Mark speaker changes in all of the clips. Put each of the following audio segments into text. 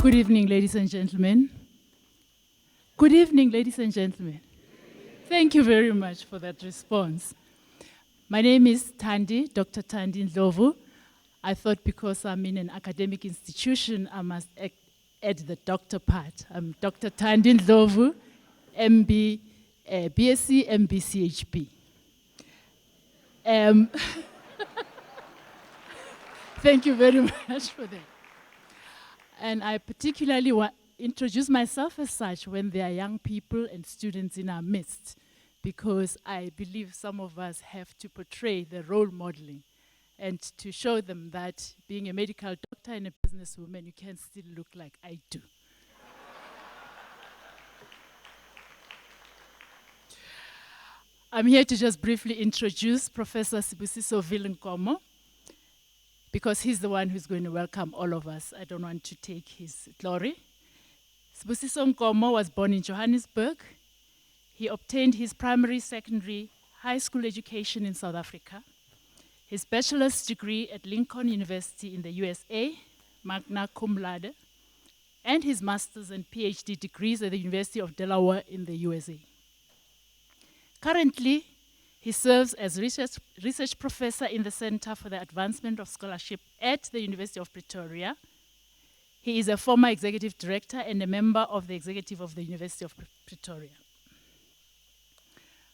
Speaker 1: Good evening, ladies and gentlemen. Good evening, ladies and gentlemen. Thank you very much for that response. My name is Thandi, Dr. Thandi Ndlovu. I thought because I'm in an academic institution, I must add the doctor part. I'm Dr. Thandi Ndlovu, MB, BSc, MB, CHP. Thank you very much for that. And I particularly introduce myself as such when there are young people and students in our midst, because I believe some of us have to portray the role modeling and to show them that being a medical doctor and a businesswoman, you can still look like I do. I'm here to just briefly introduce Professor Sibusiso Villenkomo, because he's the one who's going to welcome all of us. I don't want to take his glory. Sibusiso Nkomo was born in Johannesburg. He obtained his primary, secondary, high school education in South Africa, his bachelor's degree at Lincoln University in the USA, magna cum laude, and his master's and PhD degrees at the University of Delaware in the USA. Currently, he serves as research professor in the Center for the Advancement of Scholarship at the University of Pretoria. He is a former executive director and a member of the executive of the University of Pretoria.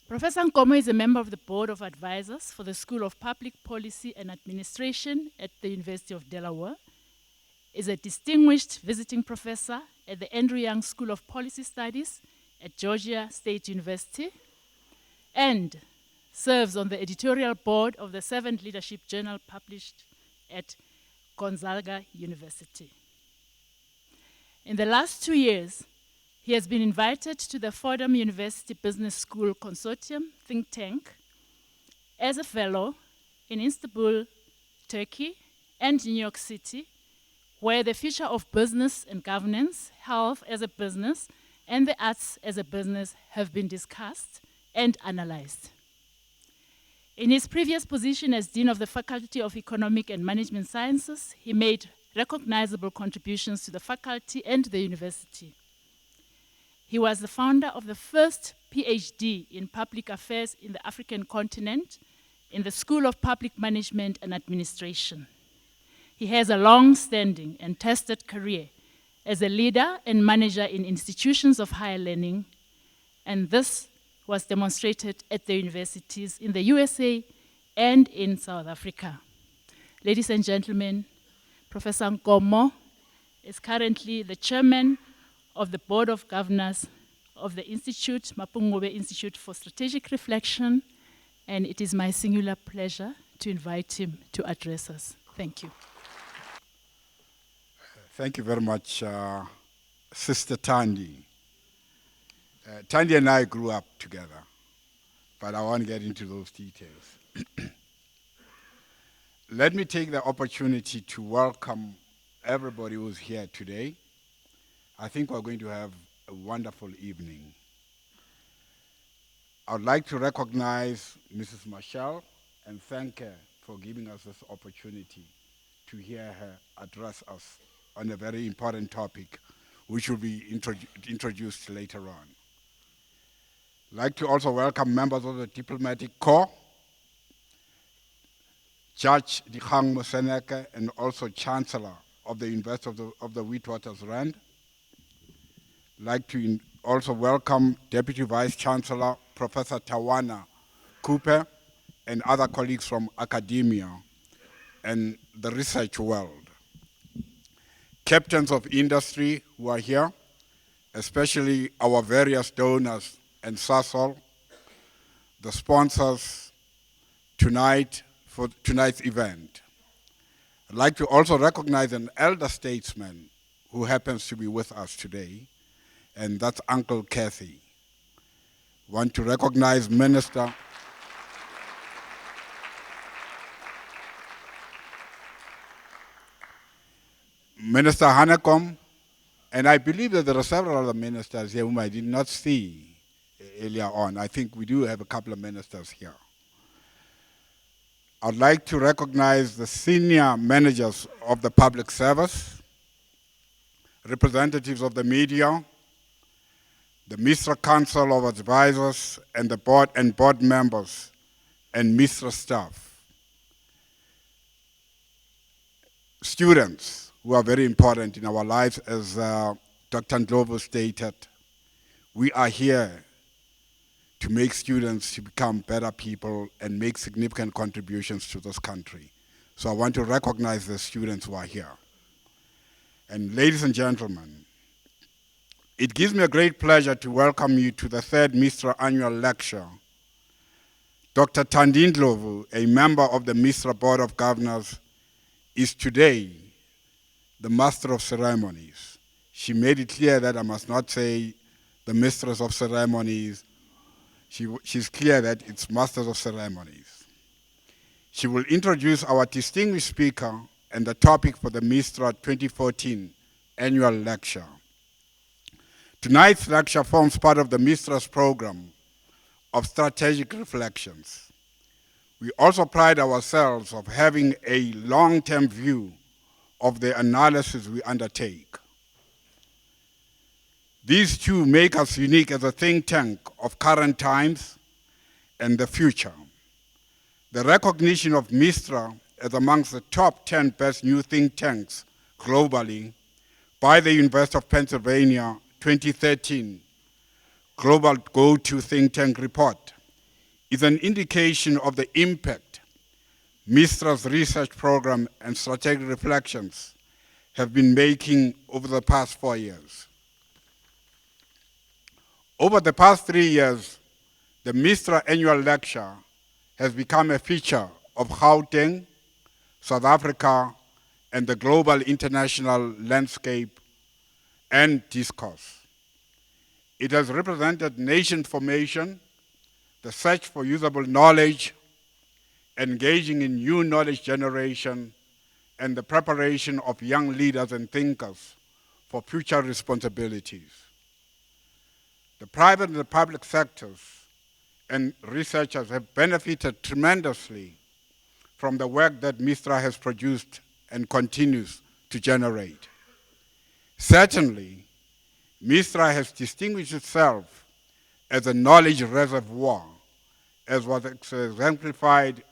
Speaker 1: Professor Nkomo is a member of the Board of Advisors for the School of Public Policy and Administration at the University of Delaware, is a distinguished visiting professor at the Andrew Young School of Policy Studies at Georgia State University, and serves on the editorial board of the 7th Leadership Journal published at Gonzaga University. In the last 2 years, he has been invited to the Fordham University Business School Consortium think tank as a fellow in Istanbul, Turkey, and New York City, where the future of business and governance, health as a business, and the arts as a business have been discussed and analyzed. In his previous position as Dean of the Faculty of Economic and Management Sciences, he made recognizable contributions to the faculty and the university. He was the founder of the first PhD in Public Affairs in the African continent in the School of Public Management and Administration. He has a long-standing and tested career as a leader and manager in institutions of higher learning, and this was demonstrated at the universities in the USA and in South Africa. Ladies and gentlemen, Professor Nkomo is currently the chairman of the Board of Governors of the Institute, Mapungube Institute for Strategic Reflection, and it is my singular pleasure to invite him to address us. Thank you.
Speaker 2: Thank you very much, Sister Thandi. Thandi and I grew up together, but I won't get into those details. Let me take the opportunity to welcome everybody who's here today. I think we're going to have a wonderful evening. I would like to recognize Mrs. Machel and thank her for giving us this opportunity to hear her address us on a very important topic, which will be introduced later on. I'd like to also welcome members of the Diplomatic Corps, Judge Dikgang Moseneke, and also Chancellor of the University of the Witwatersrand. I'd like to also welcome Deputy Vice Chancellor Professor Tawana Cooper and other colleagues from academia and the research world. Captains of industry who are here, especially our various donors and SASOL, the sponsors tonight for tonight's event. I'd like to also recognize an elder statesman who happens to be with us today, and that's Uncle Kathy. Want to recognize Minister Hanekom, and I believe that there are several other ministers here whom I did not see earlier on. I think we do have a couple of ministers here. I'd like to recognize the senior managers of the public service. representatives of the media, the MISTRA Council of Advisors, and the board members, and MISTRA staff. Students, who are very important in our lives, as Dr. Ndlovu stated, we are here to make students to become better people and make significant contributions to this country. So I want to recognize the students who are here. And ladies and gentlemen, it gives me a great pleasure to welcome you to the third MISTRA Annual Lecture. Dr. Thandi Ndlovu, a member of the MISTRA Board of Governors, is today the Master of Ceremonies. She made it clear that I must not say the Mistress of Ceremonies. She's clear that it's Masters of Ceremonies. She will introduce our distinguished speaker and the topic for the MISTRA 2014 Annual Lecture. Tonight's lecture forms part of the MISTRA's program of strategic reflections. We also pride ourselves of having a long-term view of the analysis we undertake. These two make us unique as a think tank of current times and the future. The recognition of MISTRA as amongst the top 10 best new think tanks globally by the University of Pennsylvania 2013 Global Go-To Think Tank Report is an indication of the impact MISTRA's research program and strategic reflections have been making over the past 4 years. Over the past 3 years, the MISTRA Annual Lecture has become a feature of Gauteng, South Africa, and the global international landscape and discourse. It has represented nation formation, the search for usable knowledge, engaging in new knowledge generation, and the preparation of young leaders and thinkers for future responsibilities. The private and the public sectors and researchers have benefited tremendously from the work that MISTRA has produced and continues to generate. Certainly, MISTRA has distinguished itself as a knowledge reservoir, as was exemplified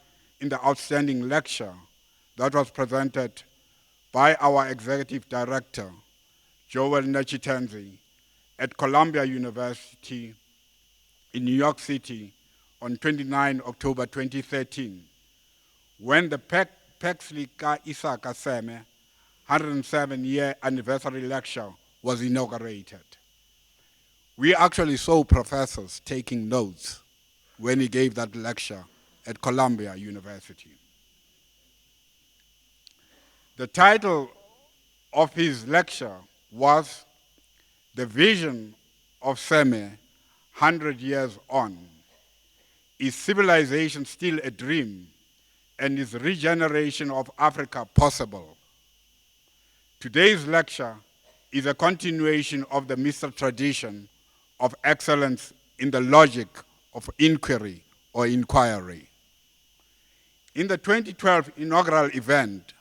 Speaker 2: in the outstanding lecture that was presented by our Executive Director, Joel Nechitenzi, at Columbia University in New York City on 29 October 2013, when the Pexley Ka Isaka Seme 107-year anniversary lecture was inaugurated. We actually saw professors taking notes when he gave that lecture at Columbia University. The title of his lecture was "The Vision of Seme 100 Years On. Is Civilization Still a Dream? And is regeneration of Africa possible?" Today's lecture is a continuation of the MISTRA tradition of excellence in the logic of inquiry or inquiry. In the 2012 inaugural event,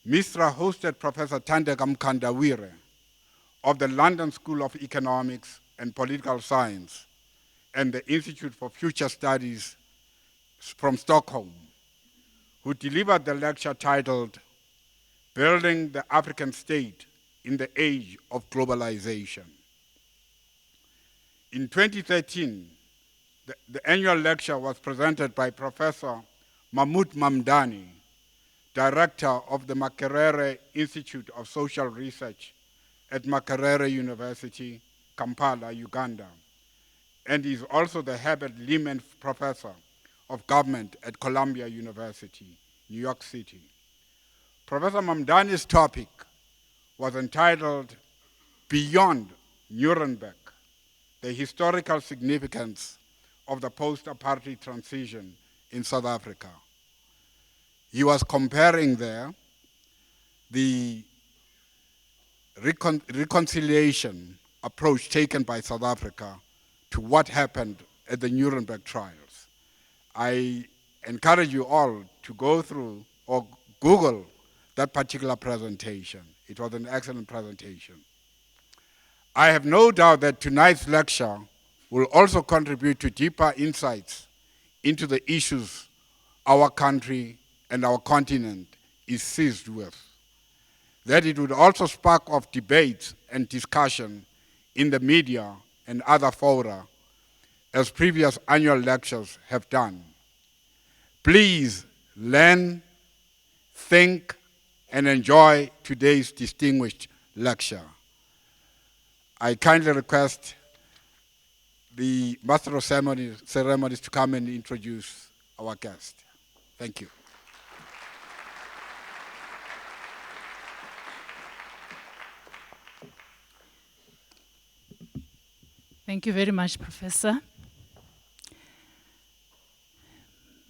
Speaker 2: MISTRA hosted Professor Thandeka Mkandawire of the London School of Economics and Political Science and the Institute for Future Studies from Stockholm, who delivered the lecture titled "Building the African State in the Age of Globalization." In 2013, the annual lecture was presented by Professor Mahmoud Mamdani, Director of the Makerere Institute of Social Research at Makerere University, Kampala, Uganda, and is also the Herbert Lehman Professor of Government at Columbia University, New York City. Professor Mamdani's topic was entitled "Beyond Nuremberg, the Historical Significance of the Post-Apartheid Transition in South Africa." He was comparing there the reconciliation approach taken by South Africa to what happened at the Nuremberg trials. I encourage you all to go through or Google that particular presentation. It was an excellent presentation. I have no doubt that tonight's lecture will also contribute to deeper insights into the issues our country and our continent is seized with. That it would also spark off debate and discussion in the media and other fora, as previous annual lectures have done. Please learn, think, and enjoy today's distinguished lecture. I kindly request the Master of Ceremonies to come and introduce our guest. Thank you.
Speaker 1: Thank you very much, Professor.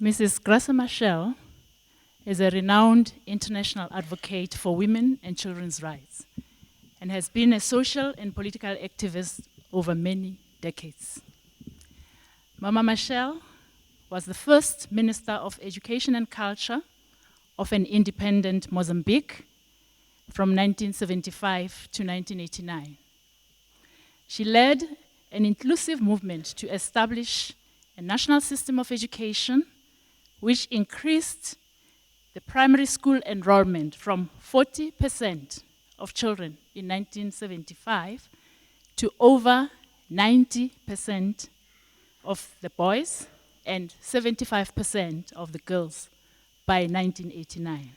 Speaker 1: Mrs. Graca Machel is a renowned international advocate for women and children's rights and has been a social and political activist over many decades. Mama Machel was the first Minister of Education and Culture of an independent Mozambique from 1975 to 1989. She led an inclusive movement to establish a national system of education which increased the primary school enrollment from 40% of children in 1975 to over 90% of the boys and 75% of the girls by 1989.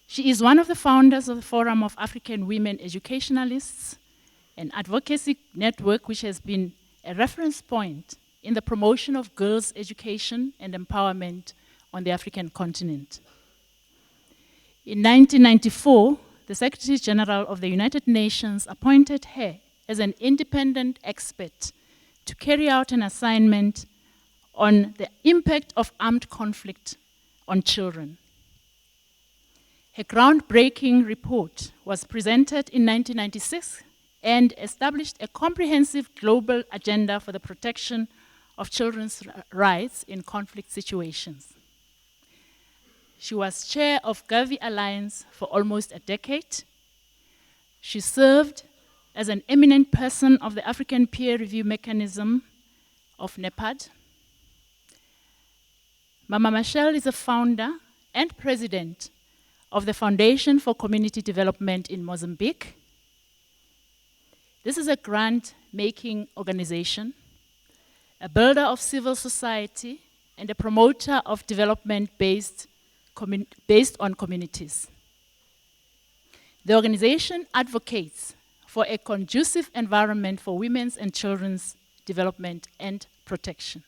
Speaker 1: She is one of the founders of the Forum of African Women Educationalists, an advocacy network which has been a reference point in the promotion of girls' education and empowerment on the African continent. In 1994, the Secretary General of the United Nations appointed her as an independent expert to carry out an assignment on the impact of armed conflict on children. Her groundbreaking report was presented in 1996 and established a comprehensive global agenda for the protection of children's rights in conflict situations. She was chair of Gavi Alliance for almost a decade. She served as an eminent person of the African Peer Review Mechanism of NEPAD. Mama Machel is a founder and president of the Foundation for Community Development in Mozambique. This is a grant-making organization, a builder of civil society, and a promoter of development based on communities. The organization advocates for a conducive environment for women's and children's development and protection.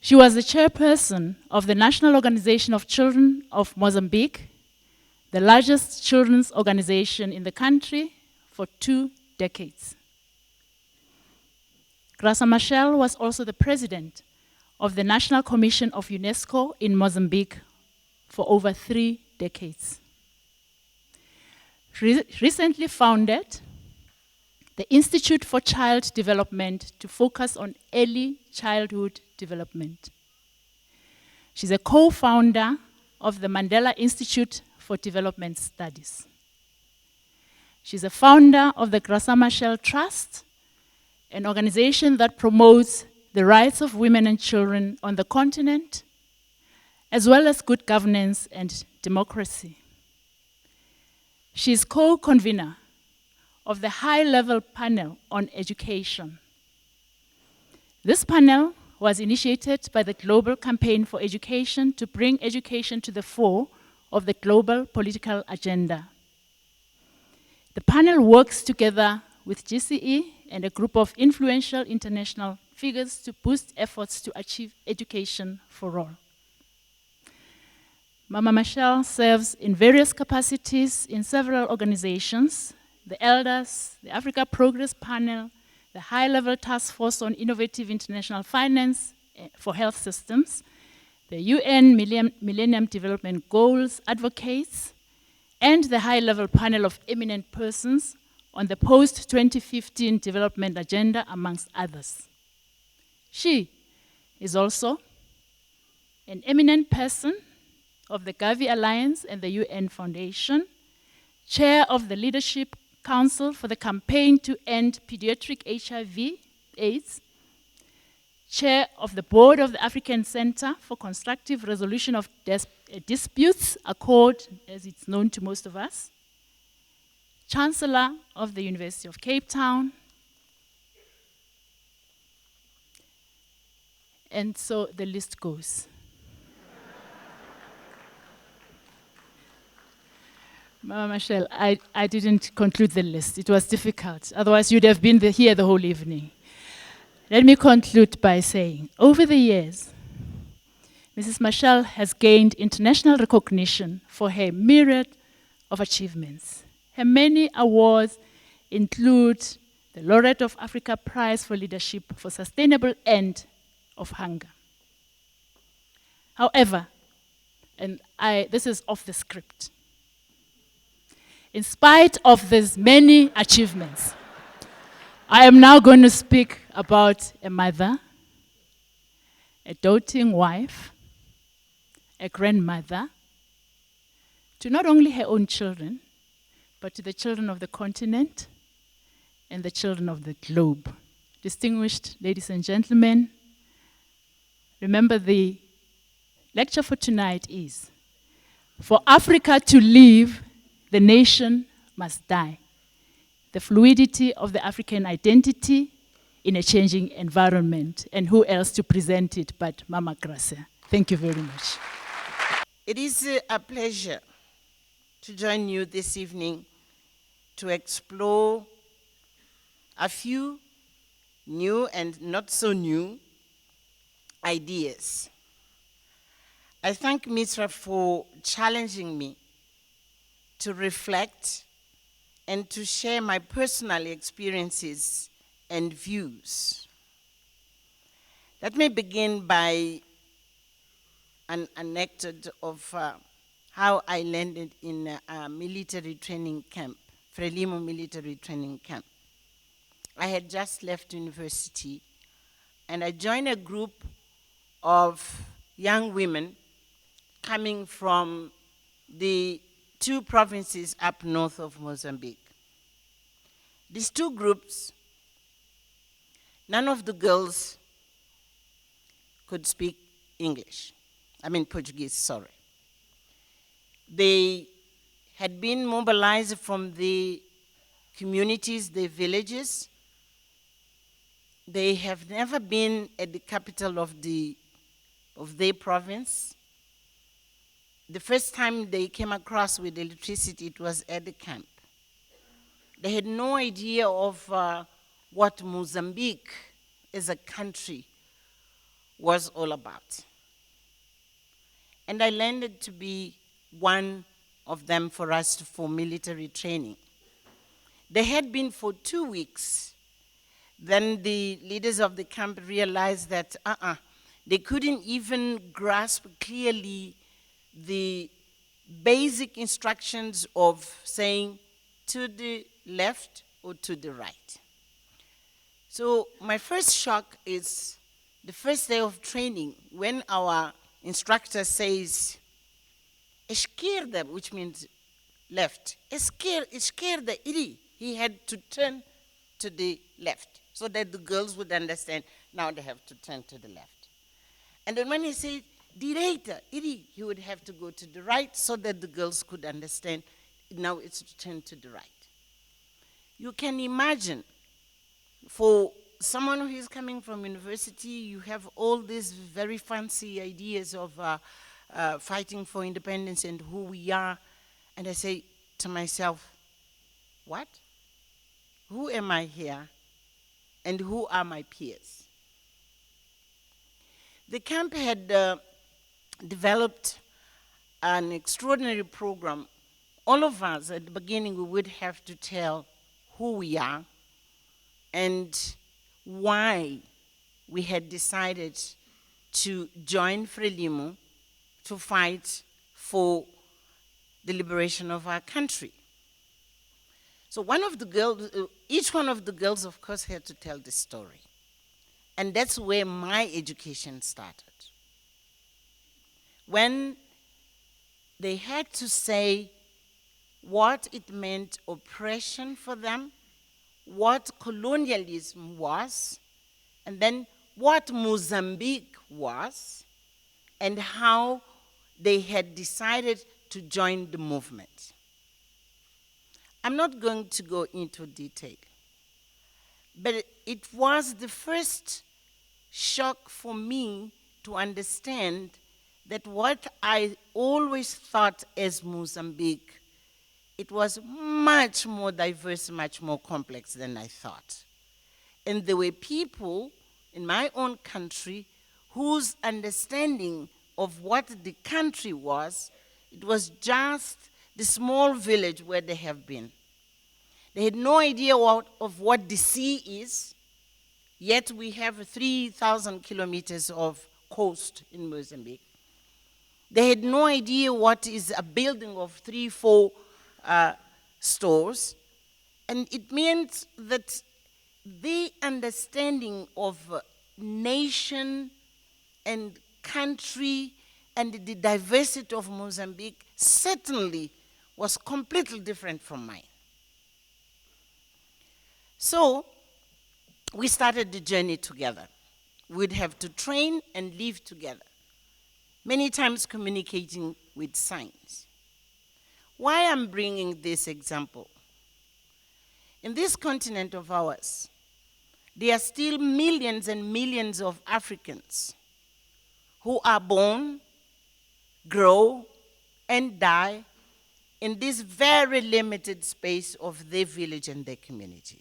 Speaker 1: She was the chairperson of the National Organization of Children of Mozambique, the largest children's organization in the country for 2 decades. Graca Machel was also the president of the National Commission of UNESCO in Mozambique for over 3 decades. Recently founded the Institute for Child Development to focus on early childhood development. She's a co-founder of the Mandela Institute for Development Studies. She's a founder of the Graca Machel Trust, an organization that promotes the rights of women and children on the continent, as well as good governance and democracy. She is co-convener of the high-level panel on education. This panel was initiated by the Global Campaign for Education to bring education to the fore of the global political agenda. The panel works together with GCE and a group of influential international figures to boost efforts to achieve education for all. Mama Machel serves in various capacities in several organizations: the Elders, the Africa Progress Panel, the High-Level Task Force on Innovative International Finance for Health Systems, the UN Millennium Development Goals Advocates, and the High-Level Panel of Eminent Persons on the post-2015 Development Agenda, amongst others. She is also an eminent person of the Gavi Alliance and the UN Foundation, chair of the Leadership Council for the Campaign to End Pediatric HIV/AIDS, chair of the board of the African Center for Constructive Resolution of Disputes, ACCORD, as it's known to most of us, chancellor of the University of Cape Town, and so the list goes. Mama Machel, I didn't conclude the list. It was difficult. Otherwise, you'd have been here the whole evening. Let me conclude by saying, over the years, Mrs. Machel has gained international recognition for her myriad of achievements. Her many awards include the Laureate of Africa Prize for Leadership for Sustainable End of Hunger. However, and this is off the script, in spite of these many achievements, I am now going to speak about a mother, a doting wife, a grandmother, to not only her own children, but to the children of the continent and the children of the globe. Distinguished ladies and gentlemen, remember the lecture for tonight is, for Africa to live, the nation must die. The fluidity of the African identity in a changing environment. And who else to present it but Mama Graca. Thank you very much.
Speaker 3: It is a pleasure to join you this evening to explore a few new and not so new ideas. I thank MISTRA for challenging me to reflect and to share my personal experiences and views. Let me begin by an anecdote of how I landed in a military training camp, Frelimo military training camp. I had just left university and I joined a group of young women coming from the 2 provinces up north of Mozambique. These 2 groups, none of the girls could speak English. I mean Portuguese, sorry. They had been mobilized from the communities, the villages. They have never been at the capital of their province. The first time they came across with electricity, it was at the camp. They had no idea of what Mozambique as a country was all about. And I landed to be one of them for us for military training. They had been for 2 weeks. Then the leaders of the camp realized that they couldn't even grasp clearly the basic instructions of saying to the left or to the right. So my first shock is the first day of training when our instructor says, esquerda, which means left. Esquerda, iri. He had to turn to the left so that the girls would understand, now they have to turn to the left. And then when he said, direita, iri, he would have to go to the right so that the girls could understand, now it's to turn to the right. You can imagine, for someone who is coming from university, you have all these very fancy ideas of fighting for independence and who we are. And I say to myself, what? Who am I here? And who are my peers? The camp had developed an extraordinary program. All of us at the beginning, we would have to tell who we are and why we had decided to join Frelimo to fight for the liberation of our country. So one of the girls, each one of the girls, of course, had to tell the story. And that's where my education started. When they had to say what it meant oppression for them, what colonialism was, and then what Mozambique was, and how they had decided to join the movement. I'm not going to go into detail, but it was the first shock for me to understand that what I always thought as Mozambique, it was much more diverse, much more complex than I thought. And there were people in my own country whose understanding of what the country was, it was just the small village where they have been. They had no idea of what the sea is, yet we have 3,000 kilometers of coast in Mozambique. They had no idea what is a building of 3-4 stores, and it meant that the understanding of nation and country and the diversity of Mozambique certainly was completely different from mine. So we started the journey together. We'd have to train and live together, many times communicating with signs. Why I'm bringing this example? In this continent of ours, there are still millions and millions of Africans who are born, grow, and die in this very limited space of their village and their community.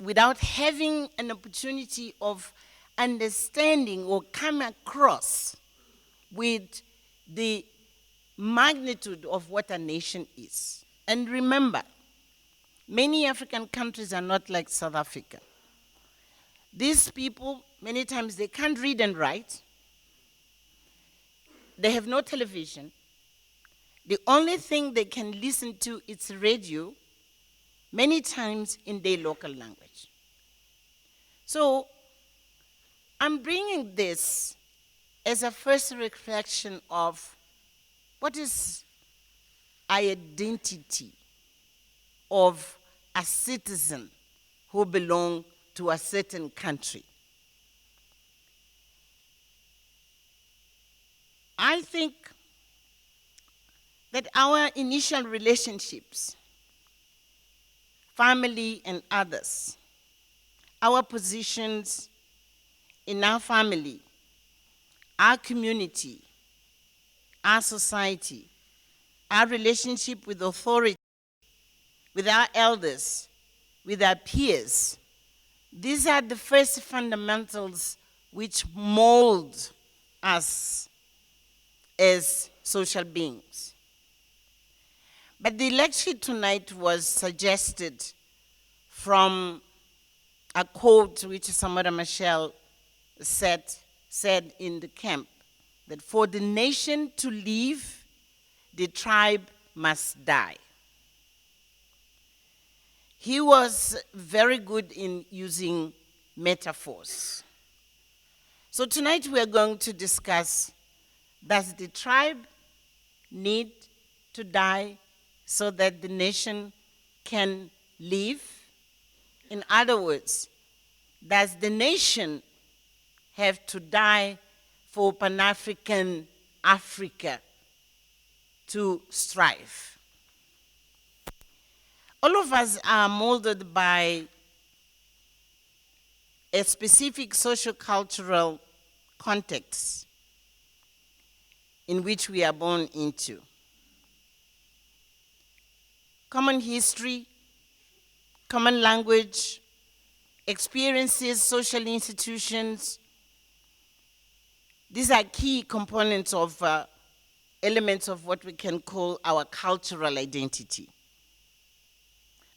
Speaker 3: Without having an opportunity of understanding or coming across with the magnitude of what a nation is. And remember, many African countries are not like South Africa. These people, many times they can't read and write. They have no television. The only thing they can listen to is radio, many times in their local language. So I'm bringing this as a first reflection of what is identity of a citizen who belongs to a certain country. I think that our initial relationships, family and others, our positions in our family, our community, our society, our relationship with authority, with our elders, with our peers, these are the first fundamentals which mold us as social beings. But the lecture tonight was suggested from a quote which Samora Machel said in the camp, that for the nation to live, the tribe must die. He was very good in using metaphors. So tonight we are going to discuss, does the tribe need to die so that the nation can live? In other words, does the nation have to die for Pan-African Africa to strive? All of us are molded by a specific socio-cultural context in which we are born into. Common history, common language, experiences, social institutions. These are key components of elements of what we can call our cultural identity.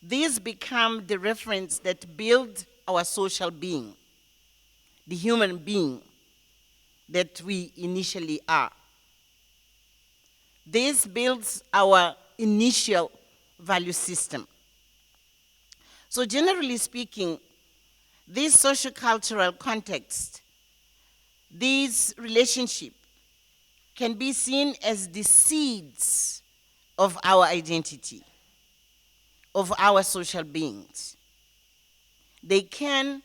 Speaker 3: These become the reference that build our social being, the human being that we initially are. This builds our initial value system. So generally speaking, this social-cultural context, these relationships can be seen as the seeds of our identity, of our social beings. They can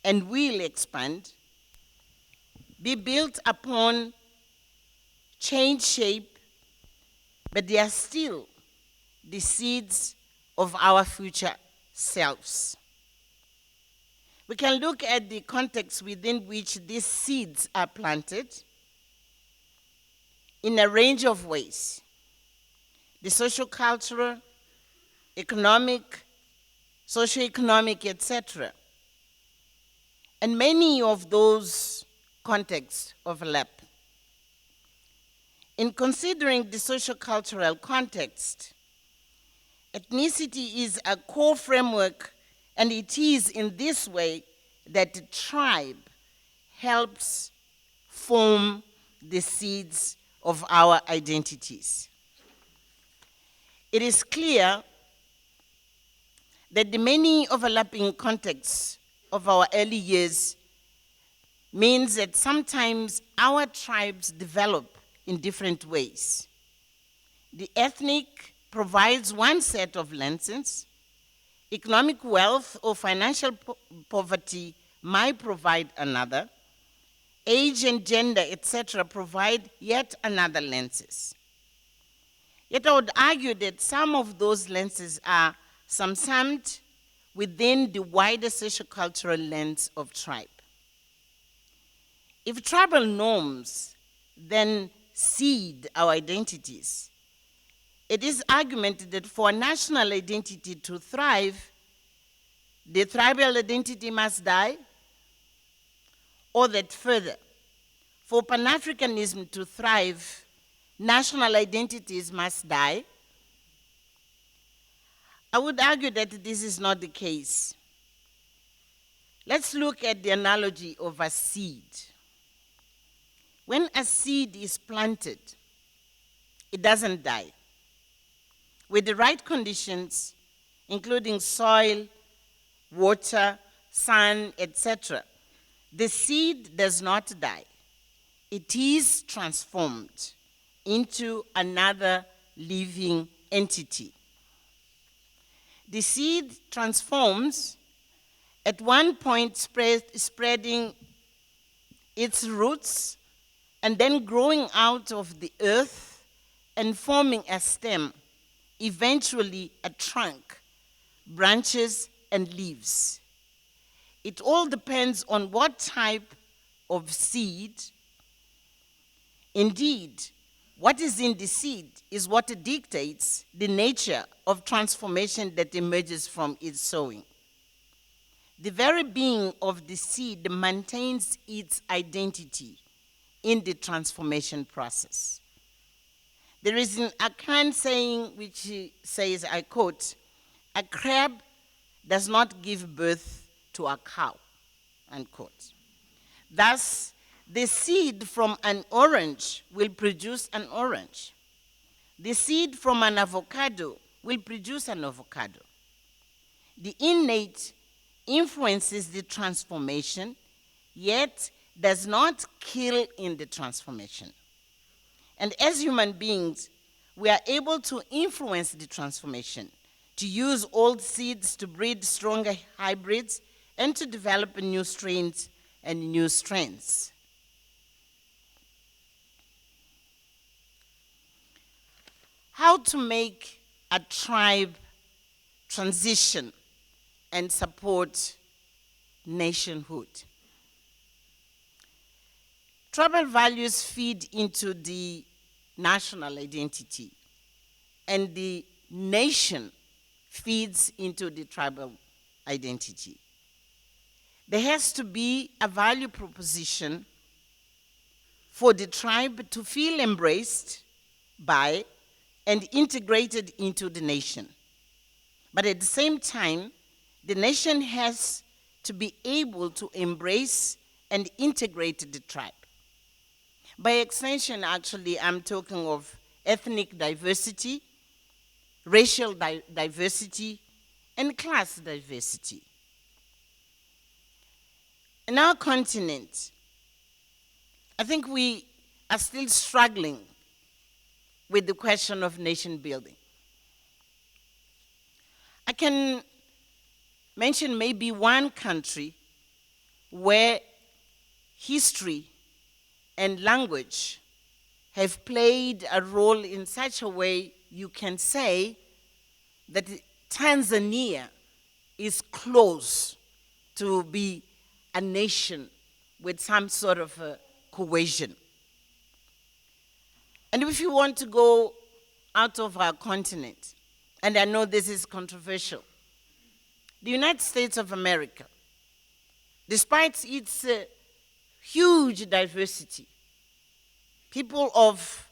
Speaker 3: and will expand, be built upon, change shape, but they are still the seeds of our future selves. We can look at the context within which these seeds are planted in a range of ways: the socio-cultural, economic, socio-economic, etc. And many of those contexts overlap. In considering the socio-cultural context, ethnicity is a core framework, and it is in this way that the tribe helps form the seeds of our identities. It is clear that the many overlapping contexts of our early years means that sometimes our tribes develop in different ways. The ethnic provides one set of lenses. Economic wealth or financial poverty might provide another. Age and gender, etc., provide yet another lenses. Yet I would argue that some of those lenses are subsumed within the wider sociocultural lens of tribe. If tribal norms then seed our identities, it is argumented that for a national identity to thrive, the tribal identity must die, or that further, for Pan-Africanism to thrive, national identities must die. I would argue that this is not the case. Let's look at the analogy of a seed. When a seed is planted, it doesn't die. With the right conditions, including soil, water, sun, etc., the seed does not die. It is transformed into another living entity. The seed transforms, at one point spreading its roots and then growing out of the earth and forming a stem, eventually a trunk, branches, and leaves. It all depends on what type of seed. Indeed, what is in the seed is what dictates the nature of transformation that emerges from its sowing. The very being of the seed maintains its identity in the transformation process. There is an Akan saying which says, I quote, "A crab does not give birth to a cow," unquote. Thus, the seed from an orange will produce an orange. The seed from an avocado will produce an avocado. The innate influences the transformation, yet does not kill in the transformation. And as human beings, we are able to influence the transformation, to use old seeds to breed stronger hybrids, and to develop new strains and new strengths. How to make a tribe transition and support nationhood? Tribal values feed into the national identity, and the nation feeds into the tribal identity. There has to be a value proposition for the tribe to feel embraced by and integrated into the nation. But at the same time, the nation has to be able to embrace and integrate the tribe. By extension, actually, I'm talking of ethnic diversity, racial diversity, and class diversity. In our continent, I think we are still struggling with the question of nation building. I can mention maybe one country where history and language have played a role in such a way you can say that Tanzania is close to be a nation with some sort of a cohesion. And if you want to go out of our continent, and I know this is controversial, the United States of America, despite its huge diversity, people of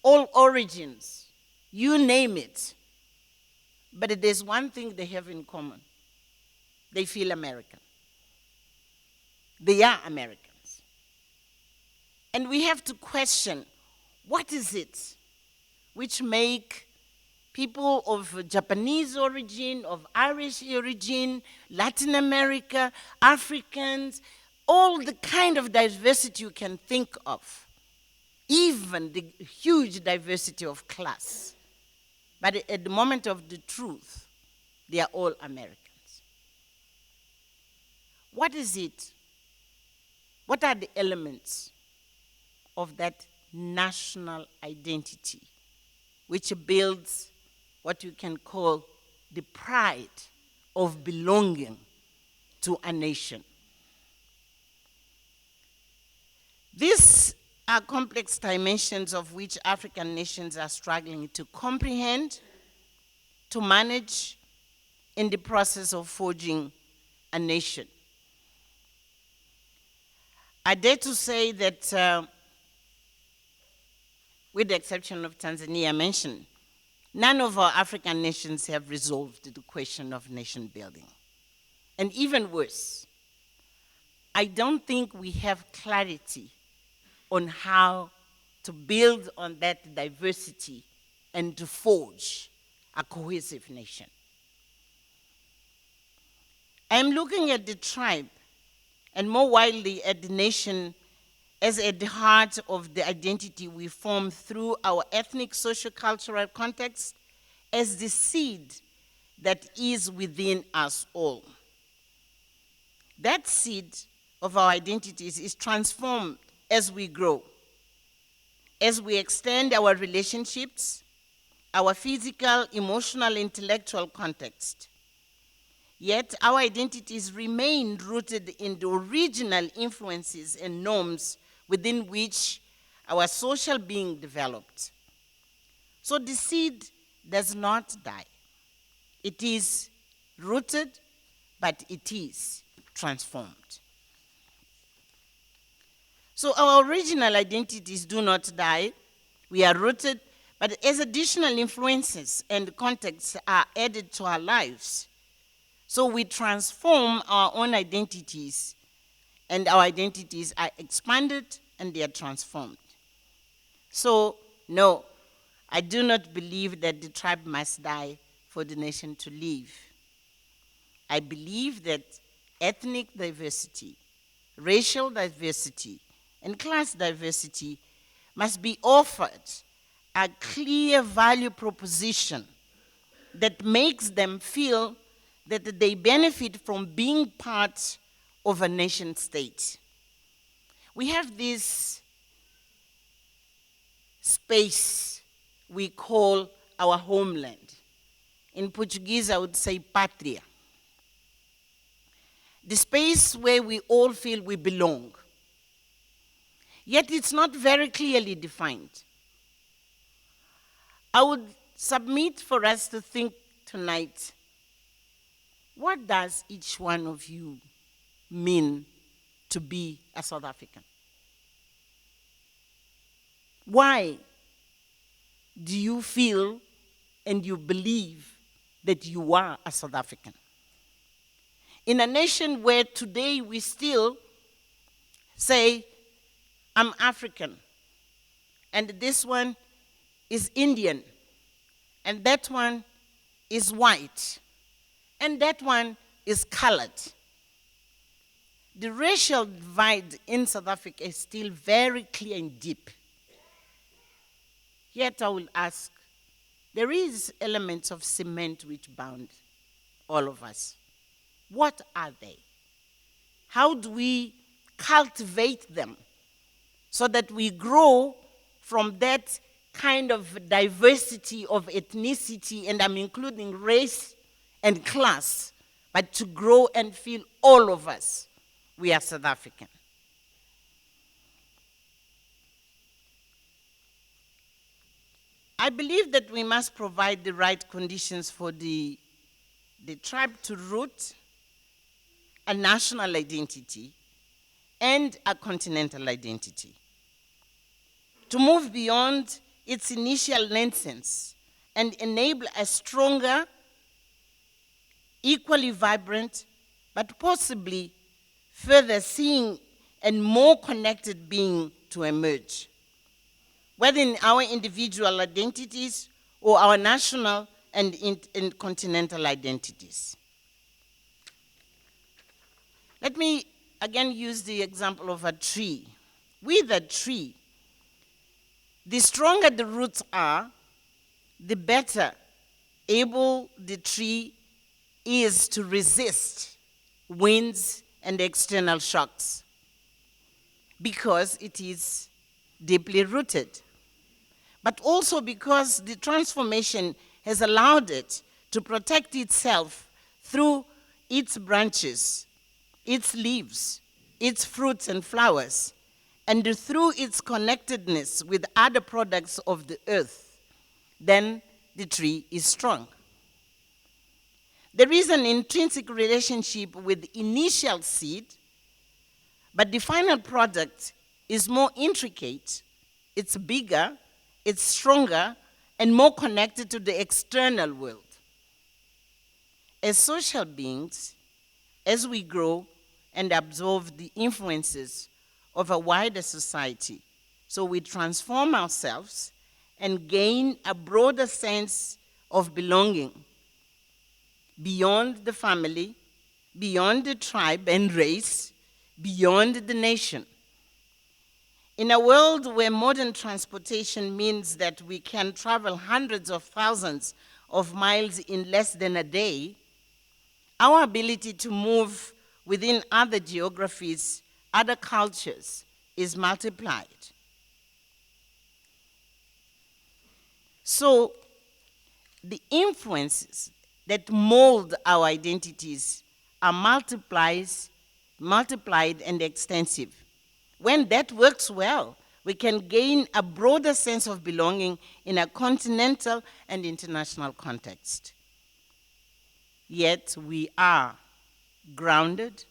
Speaker 3: all origins, you name it, but there's one thing they have in common. They feel American. They are Americans. And we have to question, what is it which make people of Japanese origin, of Irish origin, Latin America, Africans, all the kind of diversity you can think of, even the huge diversity of class. But at the moment of the truth, they are all Americans. What is it? What are the elements of that national identity which builds what you can call the pride of belonging to a nation? These are complex dimensions of which African nations are struggling to comprehend, to manage in the process of forging a nation. I dare to say that, with the exception of Tanzania mentioned, none of our African nations have resolved the question of nation building. And even worse, I don't think we have clarity on how to build on that diversity and to forge a cohesive nation. I'm looking at the tribe, and more widely at the nation, as at the heart of the identity we form through our ethnic, socio-cultural context, as the seed that is within us all. That seed of our identities is transformed as we grow, as we extend our relationships, our physical, emotional, intellectual context. Yet our identities remain rooted in the original influences and norms within which our social being developed. So the seed does not die. It is rooted, but it is transformed. So our original identities do not die. We are rooted, but as additional influences and contexts are added to our lives, so we transform our own identities, and our identities are expanded and they are transformed. So, no, I do not believe that the tribe must die for the nation to live. I believe that ethnic diversity, racial diversity, and class diversity must be offered a clear value proposition that makes them feel that they benefit from being part of a nation state. We have this space we call our homeland. In Portuguese, I would say pátria. The space where we all feel we belong. Yet it's not very clearly defined. I would submit for us to think tonight, what does each one of you mean to be a South African? Why do you feel and you believe that you are a South African? In a nation where today we still say, I'm African, and this one is Indian, and that one is white, and that one is colored. The racial divide in South Africa is still very clear and deep. Yet I will ask, there is elements of cement which bound all of us. What are they? How do we cultivate them so that we grow from that kind of diversity of ethnicity, and I'm including race and class, but to grow and feel all of us, we are South African. I believe that we must provide the right conditions for the tribe to root a national identity and a continental identity, to move beyond its initial nonsense and enable a stronger, equally vibrant, but possibly further seeing and more connected being to emerge, whether in our individual identities or our national and continental identities. Let me again use the example of a tree. With a tree, the stronger the roots are, the better able the tree is to resist winds and external shocks, because it is deeply rooted, but also because the transformation has allowed it to protect itself through its branches, its leaves, its fruits and flowers, and through its connectedness with other products of the earth. Then the tree is strong. There is an intrinsic relationship with the initial seed, but the final product is more intricate, it's bigger, it's stronger, and more connected to the external world. As social beings, as we grow and absorb the influences of a wider society, so we transform ourselves and gain a broader sense of belonging beyond the family, beyond the tribe and race, beyond the nation. In a world where modern transportation means that we can travel hundreds of thousands of miles in less than a day, our ability to move within other geographies, other cultures, is multiplied. So the influences that mold our identities are multiplied and extensive. When that works well, we can gain a broader sense of belonging in a continental and international context. Yet we are grounded.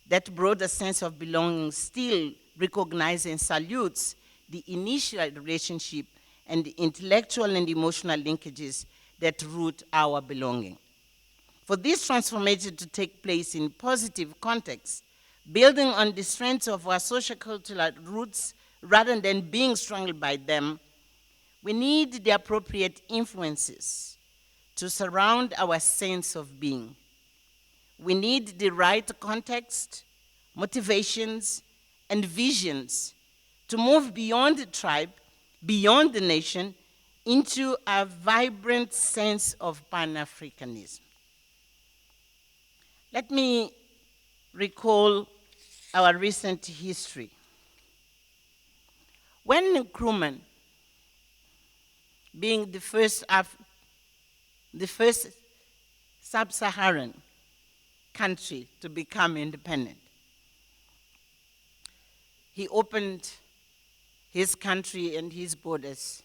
Speaker 3: That broader sense of belonging still recognizes and salutes the initial relationship and the intellectual and emotional linkages that root our belonging. For this transformation to take place in positive context, building on the strengths of our sociocultural roots rather than being strangled by them, we need the appropriate influences to surround our sense of being. We need the right context, motivations, and visions to move beyond the tribe, beyond the nation, into a vibrant sense of Pan-Africanism. Let me recall our recent history. When Nkrumah, being the first sub-Saharan country to become independent, he opened his country and his borders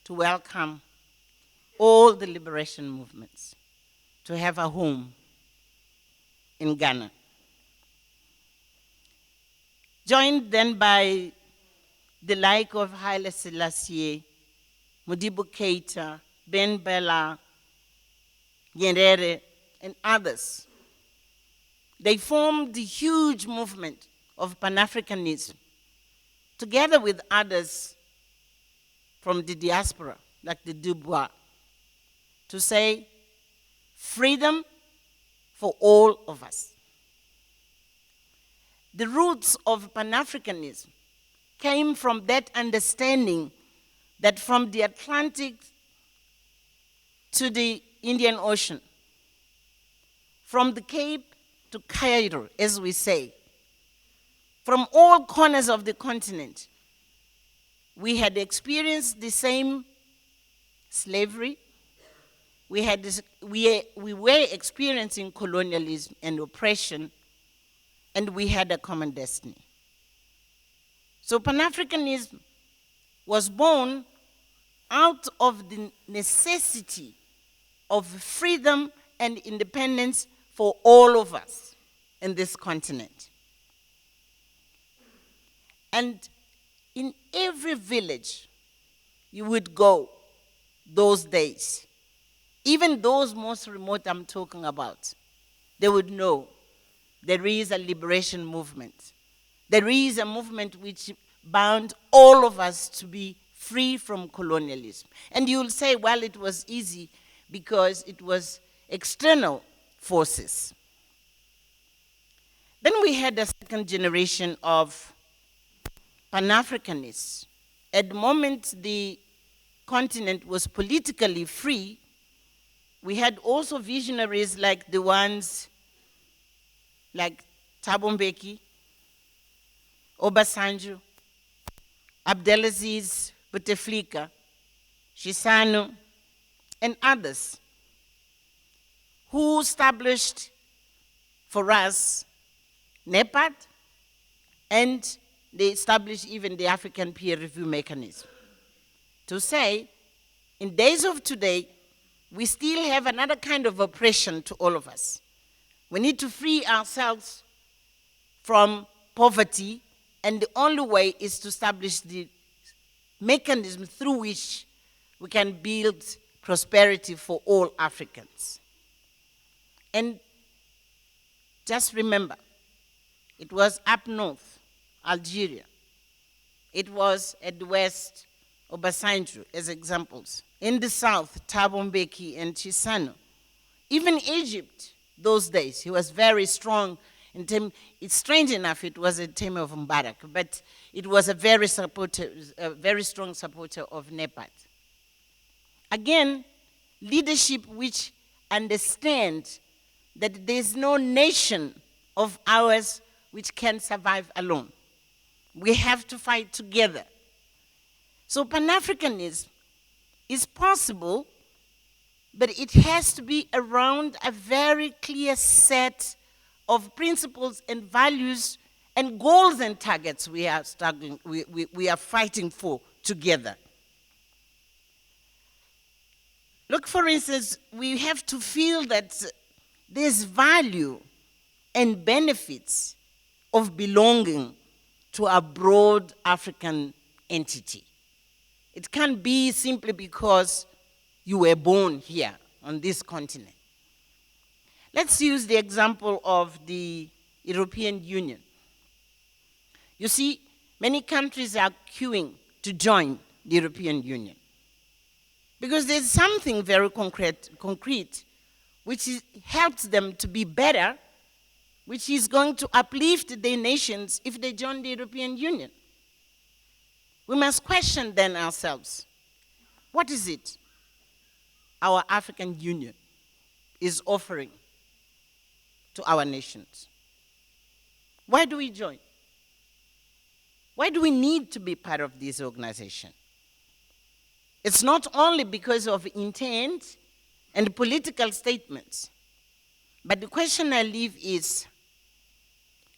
Speaker 3: to welcome all the liberation movements to have a home in Ghana. Joined then by the like of Haile Selassie, Modibo Keita, Ben Bella, Nyerere, and others. They formed the huge movement of Pan-Africanism, together with others from the diaspora, like the Dubois, to say, freedom for all of us. The roots of Pan-Africanism came from that understanding that from the Atlantic to the Indian Ocean, from the Cape to Cairo, as we say, from all corners of the continent, we had experienced the same slavery. We were experiencing colonialism and oppression, and we had a common destiny. So Pan-Africanism was born out of the necessity of freedom and independence for all of us in this continent. And in every village you would go those days, even those most remote I'm talking about, they would know there is a liberation movement. There is a movement which bound all of us to be free from colonialism. And you'll say, well, it was easy because it was external forces. Then we had a second generation of Pan-Africanists. At the moment the continent was politically free, we had also visionaries like the ones like Thabo Mbeki, Obasanjo, Abdelaziz Bouteflika, Shisano, and others who established for us NEPAD, and they established even the African peer review mechanism. To say, in days of today, we still have another kind of oppression to all of us. We need to free ourselves from poverty, and the only way is to establish the mechanism through which we can build prosperity for all Africans. And just remember, it was up north, Algeria. It was at the west, Obasanjo, as examples. In the south, Thabo Mbeki and Shisano. Even Egypt, those days, he was very strong. It's strange enough, it was a time of Mubarak, but it was a very strong supporter of NEPAD. Again, leadership which understands that there's no nation of ours which can survive alone. We have to fight together. So Pan-Africanism is possible, but it has to be around a very clear set of principles and values and goals and targets we are fighting for together. Look, for instance, we have to feel that there's value and benefits of belonging to a broad African entity. It can't be simply because you were born here on this continent. Let's use the example of the European Union. You see, many countries are queuing to join the European Union because there's something very concrete which helps them to be better, which is going to uplift their nations if they join the European Union. We must question then ourselves, what is it our African Union is offering to our nations? Why do we join? Why do we need to be part of this organization? It's not only because of intent and political statements, but the question I leave is,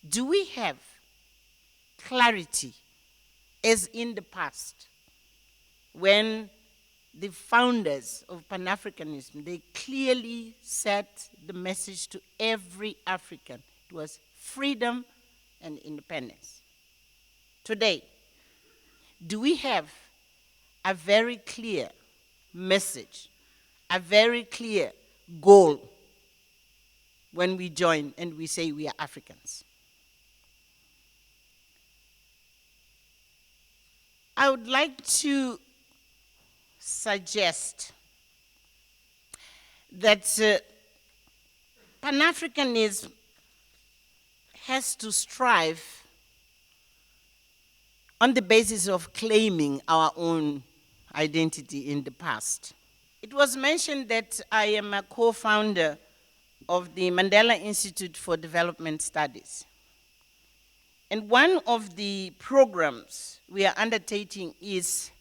Speaker 3: do we have clarity as in the past when the founders of Pan-Africanism, they clearly set the message to every African. It was freedom and independence. Today, do we have a very clear message, a very clear goal when we join and we say we are Africans? I would like to suggest that Pan-Africanism has to strive on the basis of claiming our own identity in the past. It was mentioned that I am a co-founder of the Mandela Institute for Development Studies. And one of the programs we are undertaking is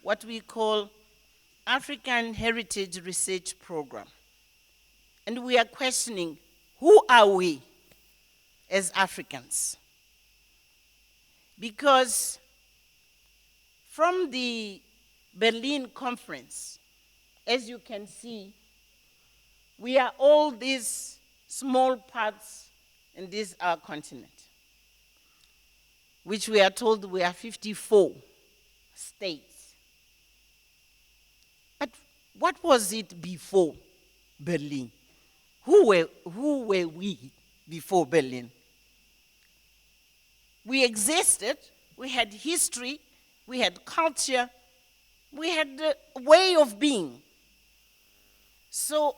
Speaker 3: what we call African Heritage Research Program. And we are questioning, who are we as Africans? Because from the Berlin conference, as you can see, we are all these small parts in this our continent, which we are told we are 54 states. But what was it before Berlin? Who were we before Berlin? We existed, we had history, we had culture, we had a way of being. So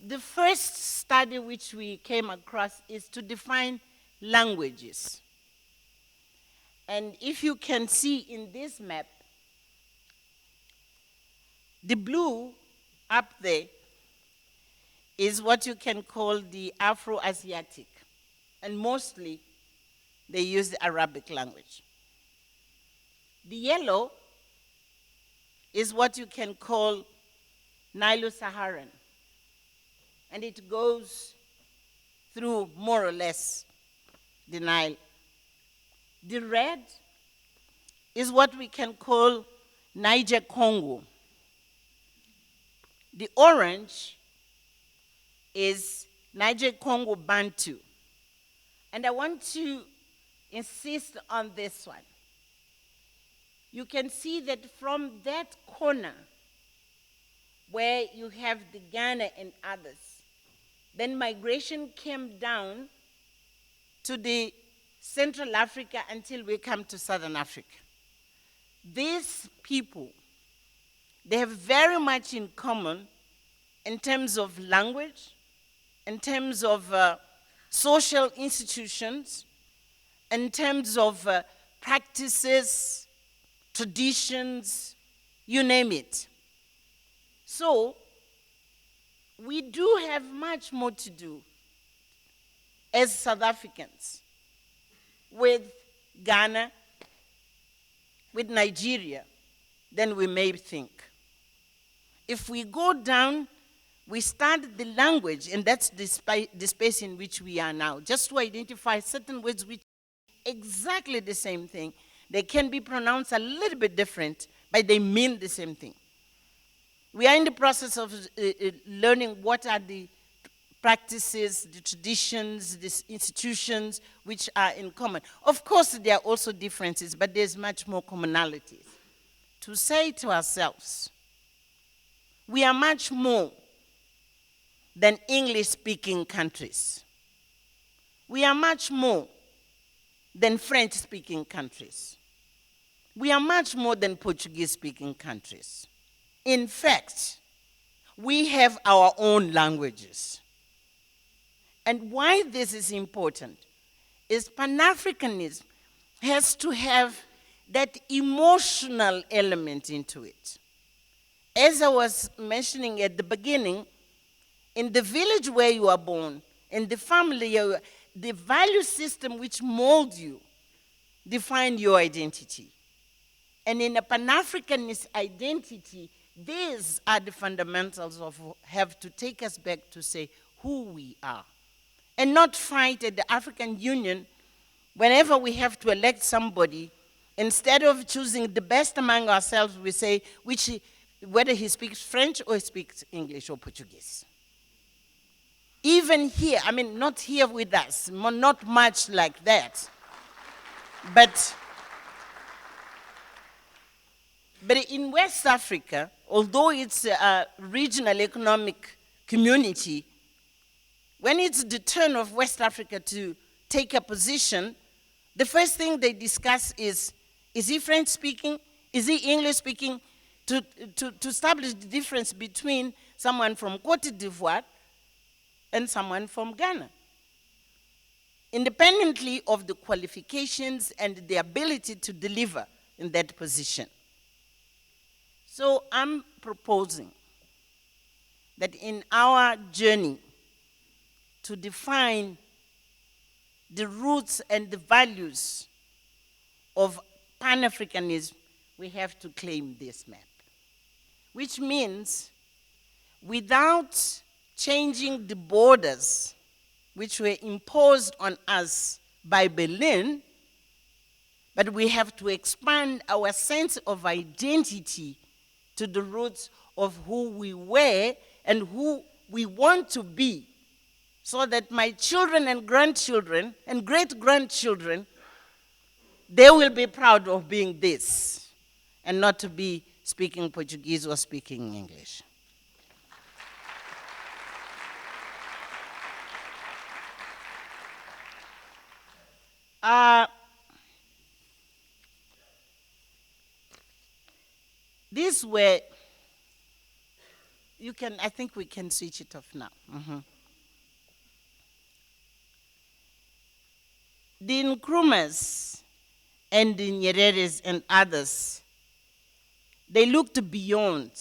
Speaker 3: the first study which we came across is to define languages. And if you can see in this map, the blue up there is what you can call the Afro-Asiatic. And mostly, they use the Arabic language. The yellow is what you can call Nilo-Saharan. And it goes through more or less the Nile. The red is what we can call Niger-Congo. The orange is Niger-Congo Bantu. And I want to insist on this one. You can see that from that corner where you have the Ghana and others, then migration came down to the Central Africa until we come to Southern Africa. These people, they have very much in common in terms of language, in terms of social institutions, in terms of practices, traditions, you name it. So, we do have much more to do as South Africans with Ghana, with Nigeria, than we may think. If we go down, we start the language, and that's the space in which we are now, just to identify certain words which are exactly the same thing. They can be pronounced a little bit different, but they mean the same thing. We are in the process of learning what are the practices, the traditions, the institutions which are in common. Of course, there are also differences, but there's much more commonalities. To say to ourselves, we are much more than English-speaking countries. We are much more than French-speaking countries. We are much more than Portuguese-speaking countries. In fact, we have our own languages. And why this is important is Pan-Africanism has to have that emotional element into it. As I was mentioning at the beginning, in the village where you are born, in the family, the value system which molds you define your identity. And in a Pan-Africanist identity, these are the fundamentals of have to take us back to say who we are. And not fight at the African Union whenever we have to elect somebody. Instead of choosing the best among ourselves, we say whether he speaks French or he speaks English or Portuguese. Even here, I mean, not here with us, not much like that. But in West Africa, although it's a regional economic community, when it's the turn of West Africa to take a position, the first thing they discuss is he French speaking? Is he English speaking? To establish the difference between someone from Côte d'Ivoire and someone from Ghana, independently of the qualifications and the ability to deliver in that position. So I'm proposing that in our journey to define the roots and the values of Pan-Africanism, we have to claim this map. Which means, without changing the borders which were imposed on us by Berlin, but we have to expand our sense of identity to the roots of who we were and who we want to be, so that my children and grandchildren and great-grandchildren, they will be proud of being this and not to be speaking Portuguese or speaking English. These were, I think we can switch it off now. The Nkrumahs and the Nyereres and others, they looked beyond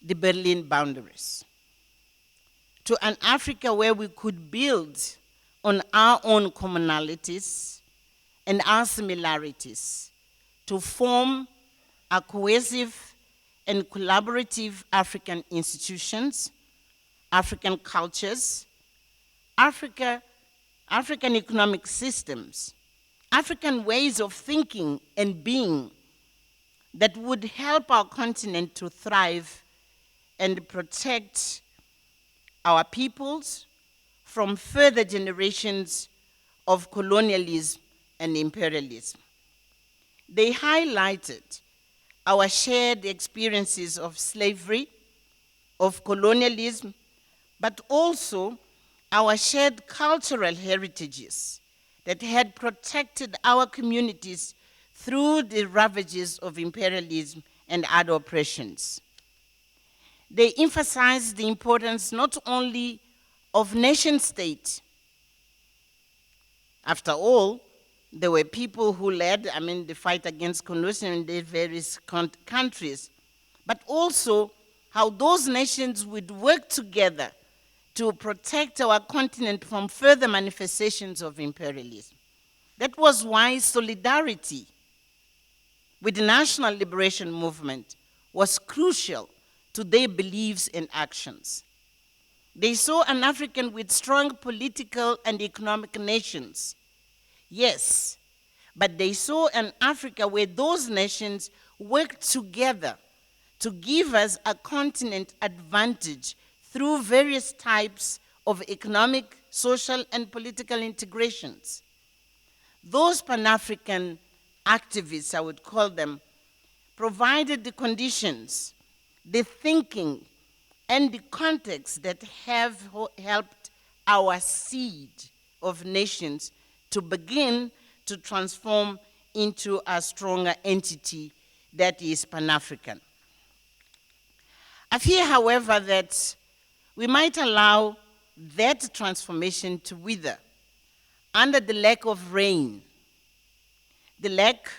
Speaker 3: the Berlin boundaries to an Africa where we could build on our own commonalities and our similarities to form a cohesive and collaborative African institutions, African cultures, African economic systems, African ways of thinking and being that would help our continent to thrive and protect our peoples from further generations of colonialism and imperialism. They highlighted our shared experiences of slavery, of colonialism, but also our shared cultural heritages that had protected our communities through the ravages of imperialism and other oppressions. They emphasized the importance not only of nation state. After all, there were people who led, the fight against colonialism in the various countries, but also how those nations would work together to protect our continent from further manifestations of imperialism. That was why solidarity with the national liberation movement was crucial to their beliefs and actions. They saw an Africa with strong political and economic nations. Yes, but they saw an Africa where those nations worked together to give us a continent advantage through various types of economic, social, and political integrations. Those Pan-African activists, I would call them, provided the conditions, the thinking, and the context that have helped our seed of nations to begin to transform into a stronger entity that is Pan-African. I fear, however, that we might allow that transformation to wither under the lack of rain, the lack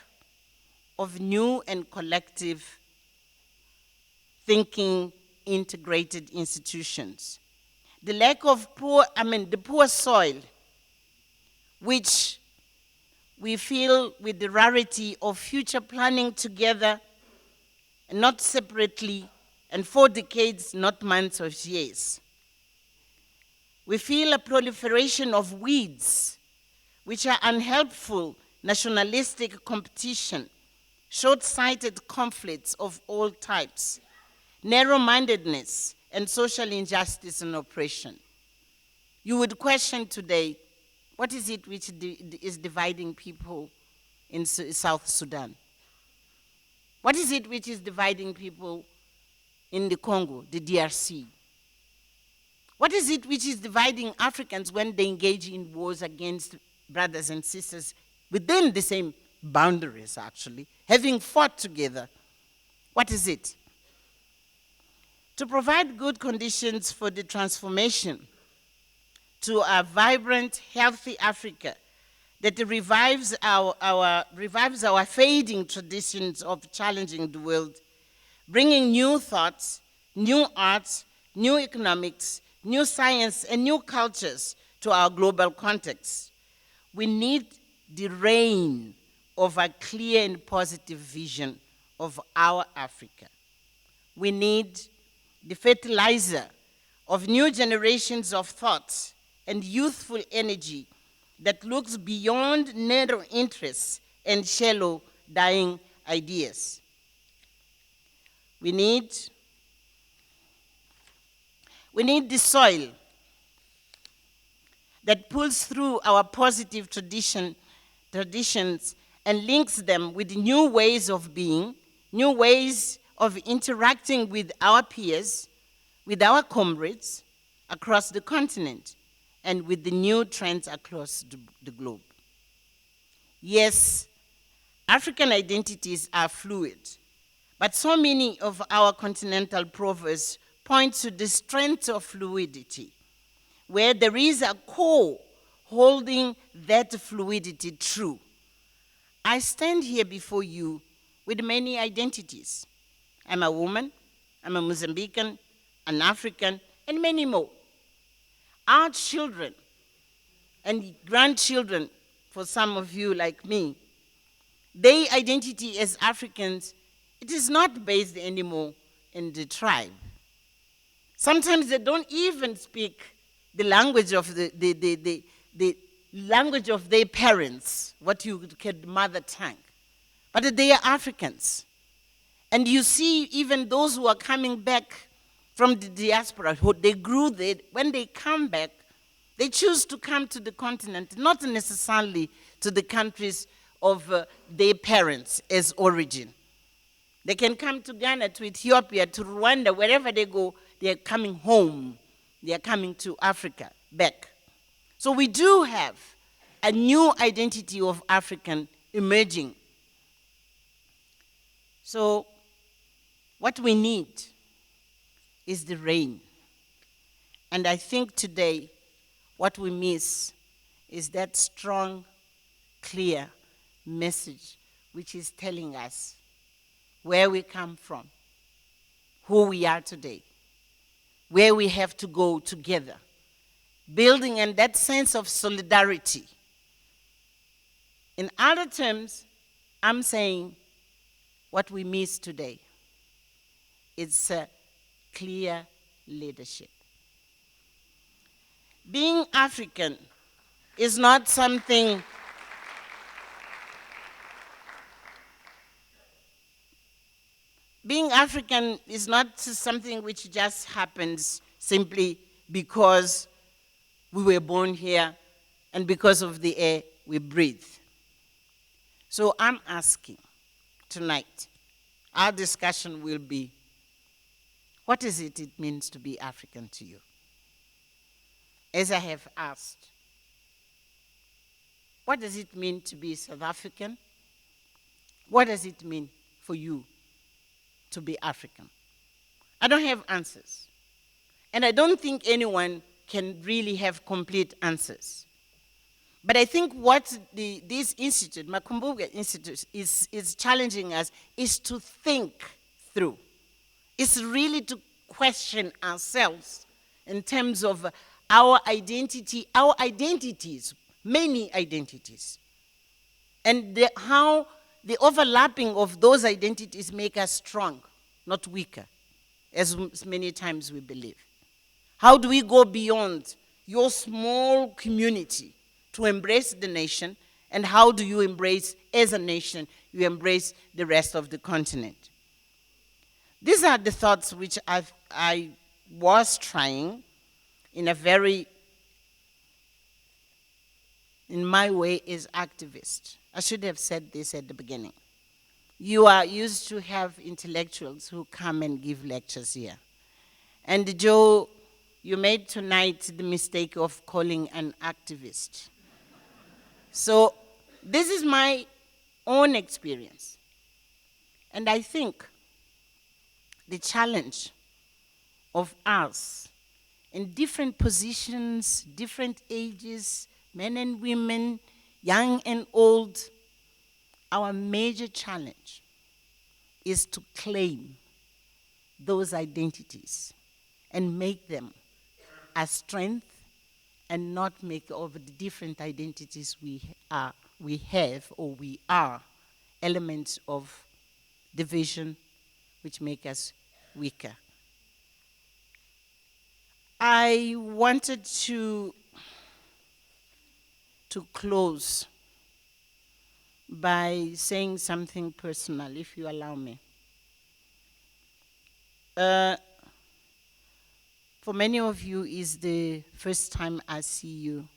Speaker 3: of new and collective thinking integrated institutions, the lack of the poor soil, which we feel with the rarity of future planning together, and not separately, and for decades, not months or years. We feel a proliferation of weeds, which are unhelpful, nationalistic competition, short-sighted conflicts of all types, narrow-mindedness, and social injustice and oppression. You would question today, what is it which is dividing people in South Sudan? What is it which is dividing people in the Congo, the DRC? What is it which is dividing Africans when they engage in wars against brothers and sisters within the same boundaries, actually, having fought together? What is it? To provide good conditions for the transformation to a vibrant, healthy Africa that revives our fading traditions of challenging the world, bringing new thoughts, new arts, new economics, new science, and new cultures to our global context. We need the rain of a clear and positive vision of our Africa. We need the fertilizer of new generations of thoughts and youthful energy that looks beyond narrow interests and shallow, dying ideas. We need the soil that pulls through our positive traditions and links them with new ways of being, new ways of interacting with our peers, with our comrades across the continent, and with the new trends across the globe. Yes, African identities are fluid, but so many of our continental proverbs point to the strength of fluidity, where there is a core holding that fluidity true. I stand here before you with many identities. I'm a woman, I'm a Mozambican, an African, and many more. Our children and grandchildren, for some of you like me, their identity as Africans, it is not based anymore in the tribe. Sometimes they don't even speak the language of the language of their parents, what you would call mother tongue. But they are Africans. And you see even those who are coming back from the diaspora, who they grew there, when they come back, they choose to come to the continent, not necessarily to the countries of their parents as origin. They can come to Ghana, to Ethiopia, to Rwanda, wherever they go, they are coming home. They are coming to Africa, back. So we do have a new identity of African emerging. So what we need is the rain. And I think today what we miss is that strong, clear message which is telling us where we come from, who we are today, where we have to go together, building in that sense of solidarity. In other terms, I'm saying what we miss today is clear leadership. Being African is not something being African is not something which just happens simply because we were born here and because of the air we breathe. So I'm asking tonight, our discussion will be, what is it means to be African to you? As I have asked, what does it mean to be South African? What does it mean for you to be African? I don't have answers. And I don't think anyone can really have complete answers. But I think what this institute, Makumbuga Institute, is challenging us is to think through. It's really to question ourselves in terms of our identity, our identities, many identities, and how the overlapping of those identities make us strong, not weaker, as many times we believe. How do we go beyond your small community to embrace the nation, and how do you embrace, as a nation, you embrace the rest of the continent? These are the thoughts which I was trying in a very, in my way, as activist. I should have said this at the beginning. You are used to have intellectuals who come and give lectures here. And Joe, you made tonight the mistake of calling an activist. So this is my own experience. And I think the challenge of us in different positions, different ages, men and women, young and old, our major challenge is to claim those identities and make them a strength and not make of the different identities we have or we are elements of division which make us weaker. I wanted to close by saying something personal, if you allow me. For many of you, it's the first time I see you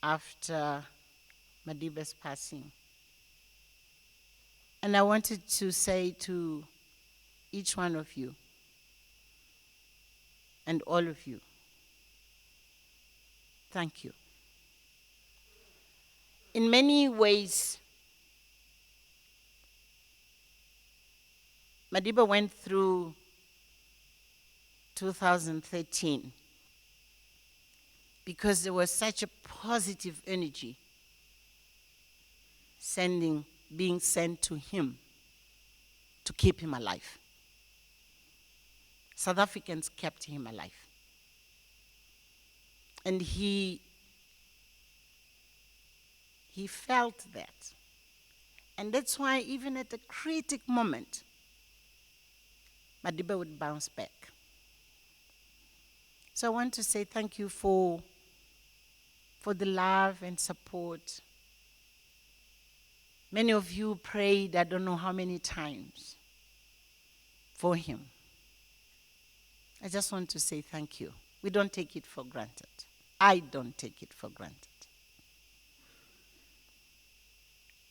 Speaker 3: after Madiba's passing. And I wanted to say to each one of you and all of you, thank you. In many ways, Madiba went through 2013 because there was such a positive energy being sent to him to keep him alive. South Africans kept him alive. And he felt that. And that's why even at a critical moment, Madiba would bounce back. So I want to say thank you for the love and support. Many of you prayed, I don't know how many times, for him. I just want to say thank you. We don't take it for granted. I don't take it for granted.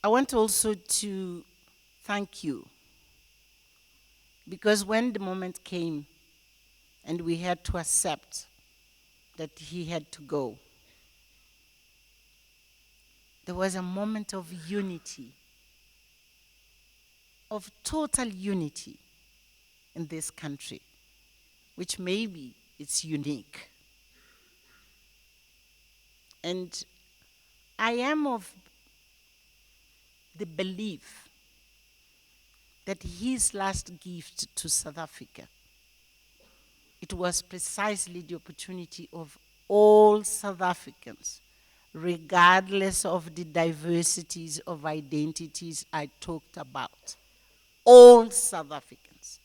Speaker 3: I want also to thank you because when the moment came and we had to accept that he had to go, there was a moment of unity, of total unity in this country, which maybe it's unique. And I am of the belief that his last gift to South Africa, it was precisely the opportunity of all South Africans, regardless of the diversities of identities I talked about. All South Africans,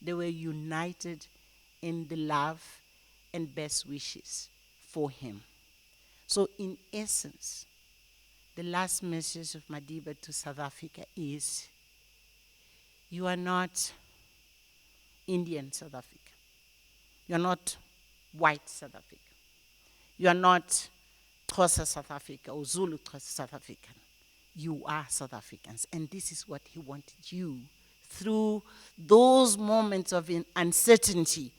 Speaker 3: they were united in the love and best wishes for him. So in essence, the last message of Madiba to South Africa is, you are not Indian South Africa. You are not white South Africa. You are not Xhosa South Africa or Zulu Xhosa South African. You are South Africans. And this is what he wanted you, through those moments of uncertainty,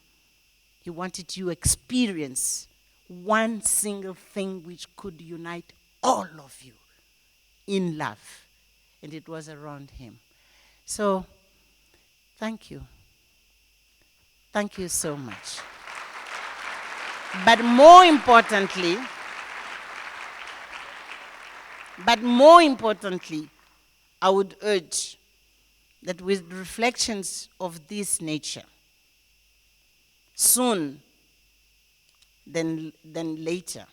Speaker 3: he wanted you to experience one single thing which could unite all of you in love. And it was around him. So, thank you. Thank you so much. But more importantly, I would urge that with reflections of this nature, soon than later,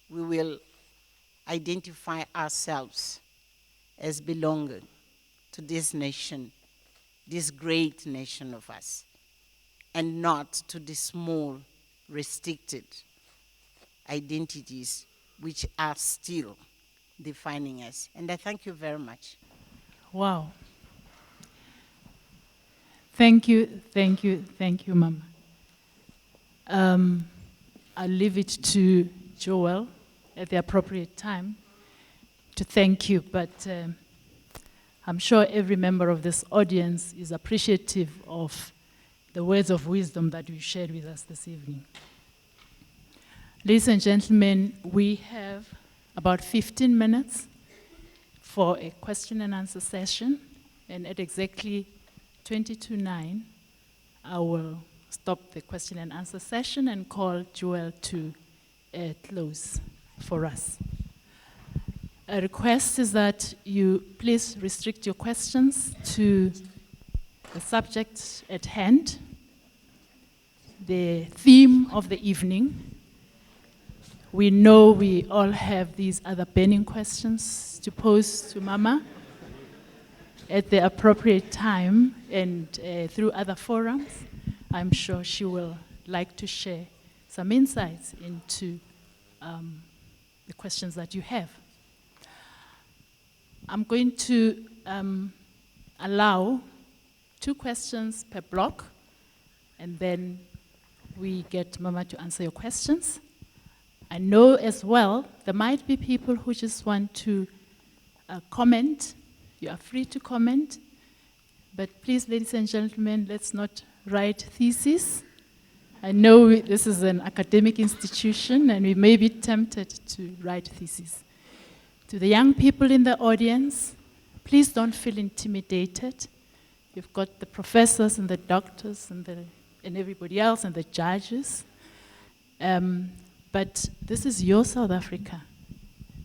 Speaker 3: we will identify ourselves as belonging to this nation, this great nation of us, and not to the small, restricted identities which are still defining us. And I thank you very much.
Speaker 1: Wow. Thank you, Mama. I'll leave it to Joel at the appropriate time to thank you, but I'm sure every member of this audience is appreciative of the words of wisdom that you shared with us this evening. Ladies and gentlemen, we have about 15 minutes for a question and answer session, and at exactly 20 to 9, I will stop the question and answer session and call Joel to close for us. a request is that you please restrict your questions to the subject at hand, the theme of the evening. We know we all have these other burning questions to pose to Mama at the appropriate time and through other forums. I'm sure she will like to share some insights into the questions that you have. I'm going to allow 2 questions per block, and then we get Mama to answer your questions. I know as well there might be people who just want to comment. You are free to comment, but please, ladies and gentlemen, let's not write theses. I know this is an academic institution and we may be tempted to write theses. To the young people in the audience, please don't feel intimidated. You've got the professors and the doctors and everybody else and the judges. But this is your South Africa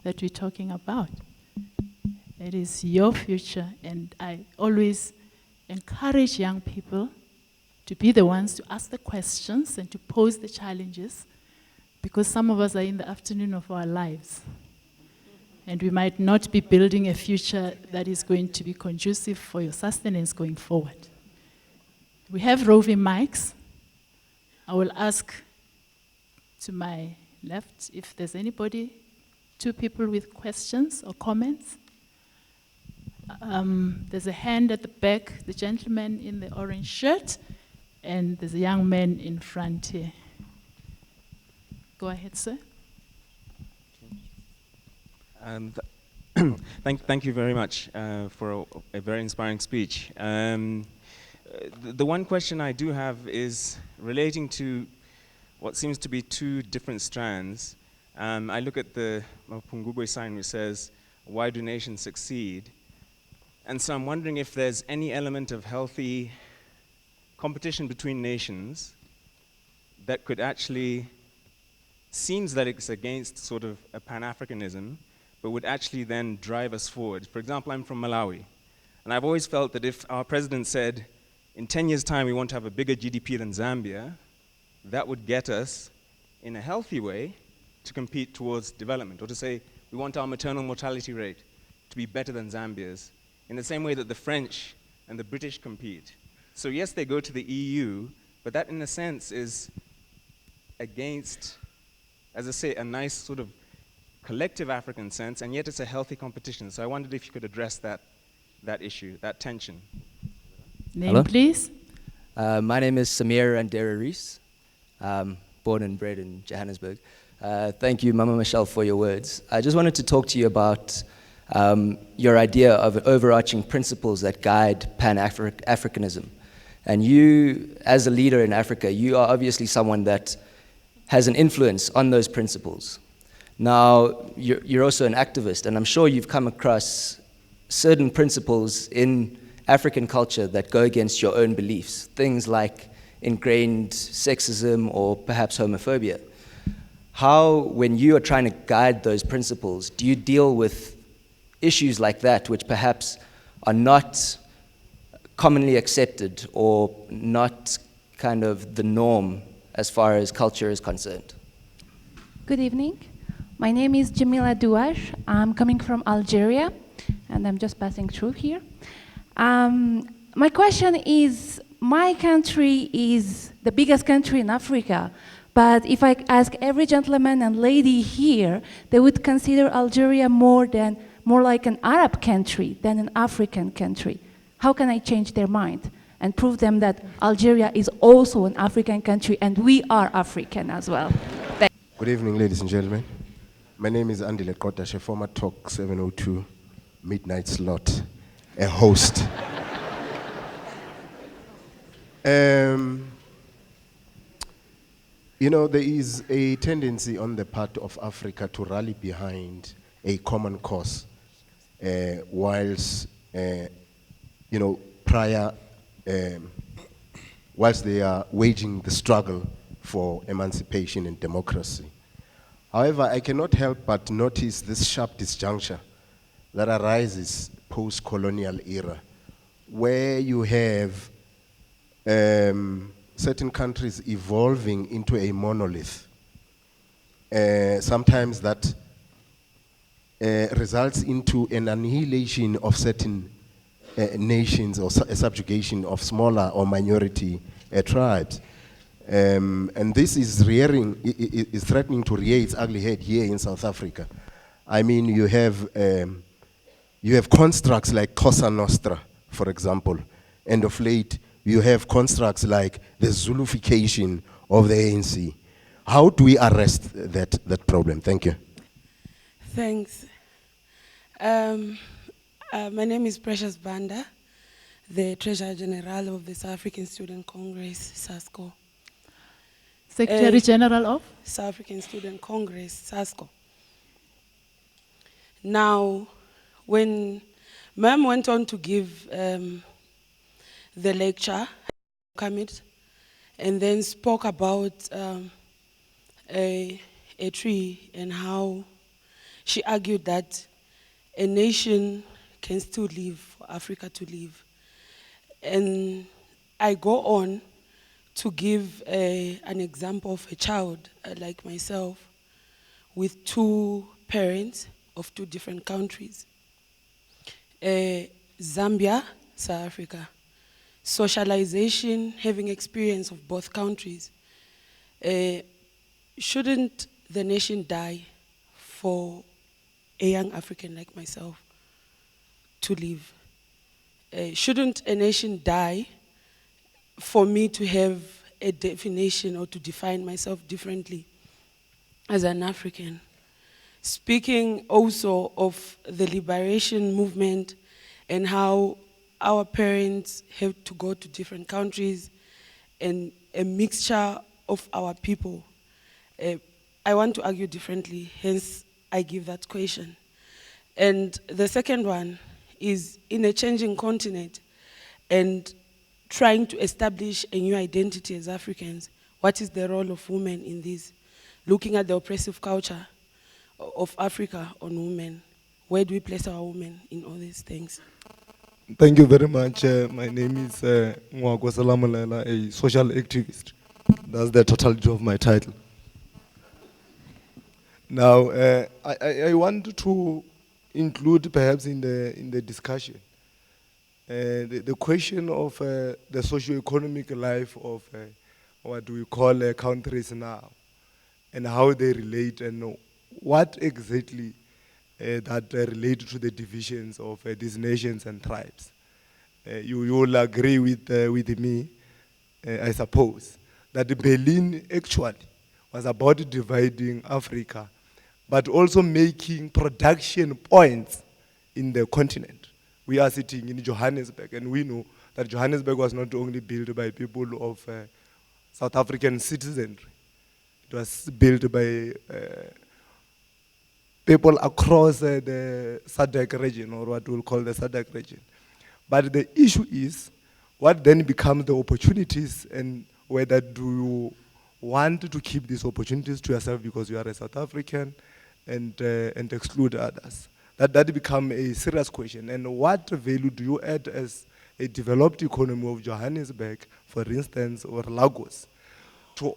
Speaker 1: that we're talking about. It is your future, and I always encourage young people to be the ones to ask the questions and to pose the challenges, because some of us are in the afternoon of our lives. And we might not be building a future that is going to be conducive for your sustenance going forward. We have roving mics. I will ask to my left if there's anybody, 2 people with questions or comments. There's a hand at the back, the gentleman in the orange shirt, and there's a young man in front here. Go ahead, sir.
Speaker 4: Thank you very much for a very inspiring speech. The one question I do have is relating to what seems to be 2 different strands. I look at the Mapungubwe sign which says, "Why do nations succeed?" And so I'm wondering if there's any element of healthy competition between nations that could actually, seems that it's against sort of a Pan-Africanism, but would actually then drive us forward. For example, I'm from Malawi, and I've always felt that if our president said, in 10 years' time we want to have a bigger GDP than Zambia, that would get us, in a healthy way, to compete towards development, or to say, we want our maternal mortality rate to be better than Zambia's, in the same way that the French and the British compete. So yes, they go to the EU, but that in a sense is against, as I say, a nice sort of collective African sense, and yet it's a healthy competition. So I wondered if you could address that issue, that tension.
Speaker 1: Name,
Speaker 5: Hello?
Speaker 1: please.
Speaker 5: My name is Samir Andera Rees, born and bred in Johannesburg. Thank you, Mama Machel, for your words. I just wanted to talk to you about your idea of overarching principles that guide Pan-Africanism. And you, as a leader in Africa, you are obviously someone that has an influence on those principles. Now, you're also an activist, and I'm sure you've come across certain principles in African culture that go against your own beliefs, things like ingrained sexism or perhaps homophobia. How, when you are trying to guide those principles, do you deal with issues like that, which perhaps are not commonly accepted or not kind of the norm as far as culture is concerned?
Speaker 6: Good evening. My name is Jamila Douache. I'm coming from Algeria, and I'm just passing through here. My question is, my country is the biggest country in Africa, but if I ask every gentleman and lady here, they would consider Algeria more like an Arab country than an African country. How can I change their mind and prove them that Algeria is also an African country and we are African as well?
Speaker 7: Good evening, ladies and gentlemen. My name is Andy Lekota, a former Talk 702 midnight slot, a host. You know, there is a tendency on the part of Africa to rally behind a common cause, whilst they are waging the struggle for emancipation and democracy. However, I cannot help but notice this sharp disjuncture that arises post-colonial era, where you have certain countries evolving into a monolith. Sometimes that results into an annihilation of certain nations, or a subjugation of smaller or minority tribes. And this is is threatening to rear its ugly head here in South Africa. I mean, you have constructs like Cosa Nostra, for example, and of late you have constructs like the Zulufication of the ANC. How do we arrest that problem? Thank you.
Speaker 8: Thanks. My name is Precious Banda, the Treasurer General of the South African Student Congress, SASCO.
Speaker 1: Secretary General of?
Speaker 8: South African Student Congress, SASCO. Now, when Ma'am went on to give the lecture, and then spoke about a tree and how she argued that a nation can still live, for Africa to live. And I go on to give an example of a child like myself with two parents of two different countries. Zambia, South Africa. Socialization, having experience of both countries. Shouldn't the nation die for a young African like myself to live? Shouldn't a nation die for me to have a definition or to define myself differently as an African? Speaking also of the liberation movement and how our parents have to go to different countries and a mixture of our people. I want to argue differently, hence I give that question. And the second one is, in a changing continent and trying to establish a new identity as Africans, what is the role of women in this? Looking at the oppressive culture of Africa on women, where do we place our women in all these things?
Speaker 9: Thank you very much. My name is Mwagwa Salamulela, a social activist. That's the totality of my title. Now, I want to include perhaps in the discussion the question of the socio-economic life of what do we call countries now, and how they relate, and what exactly that relate to the divisions of these nations and tribes. You will agree with me, I suppose, that Berlin actually was about dividing Africa, but also making production points in the continent. We are sitting in Johannesburg, and we know that Johannesburg was not only built by people of South African citizenry. It was built by people across the SADC region, or what we'll call the SADC region. But the issue is, what then becomes the opportunities, and whether do you want to keep these opportunities to yourself because you are a South African and exclude others? That become a serious question. And what value do you add as a developed economy of Johannesburg, for instance, or Lagos, to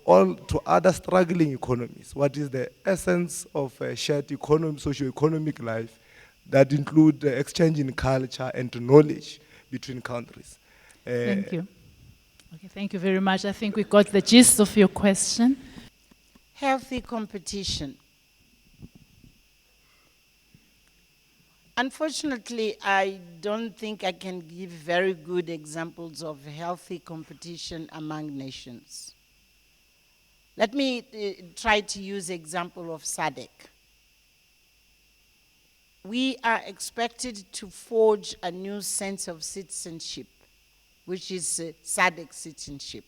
Speaker 9: other struggling economies? What is the essence of a shared economy, socio-economic life that include exchanging culture and knowledge between countries?
Speaker 1: Thank you. Okay, thank you very much. I think we got the gist of your question.
Speaker 3: Healthy competition. Unfortunately, I don't think I can give very good examples of healthy competition among nations. Let me try to use the example of SADC. We are expected to forge a new sense of citizenship, which is SADC citizenship.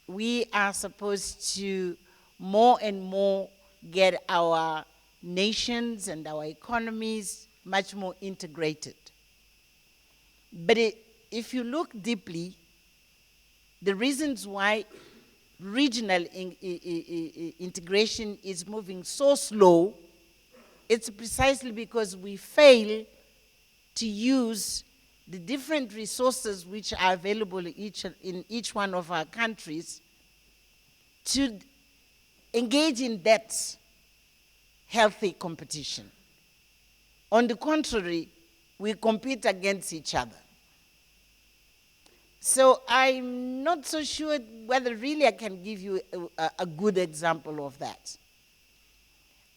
Speaker 3: We are supposed to more and more get our nations and our economies much more integrated. But if you look deeply, the reasons why regional integration is moving so slow it's precisely because we fail to use the different resources which are available in each one of our countries to engage in that healthy competition. On the contrary, we compete against each other. So I'm not so sure whether really I can give you a good example of that.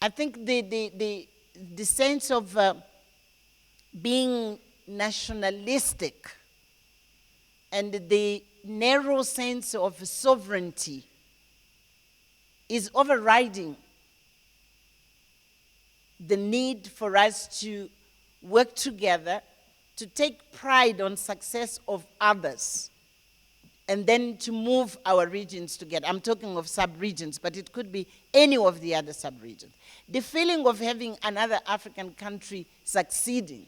Speaker 3: I think the sense of being nationalistic and the narrow sense of sovereignty is overriding the need for us to work together to take pride on success of others and then to move our regions together. I'm talking of sub-regions, but it could be any of the other sub-regions. The feeling of having another African country succeeding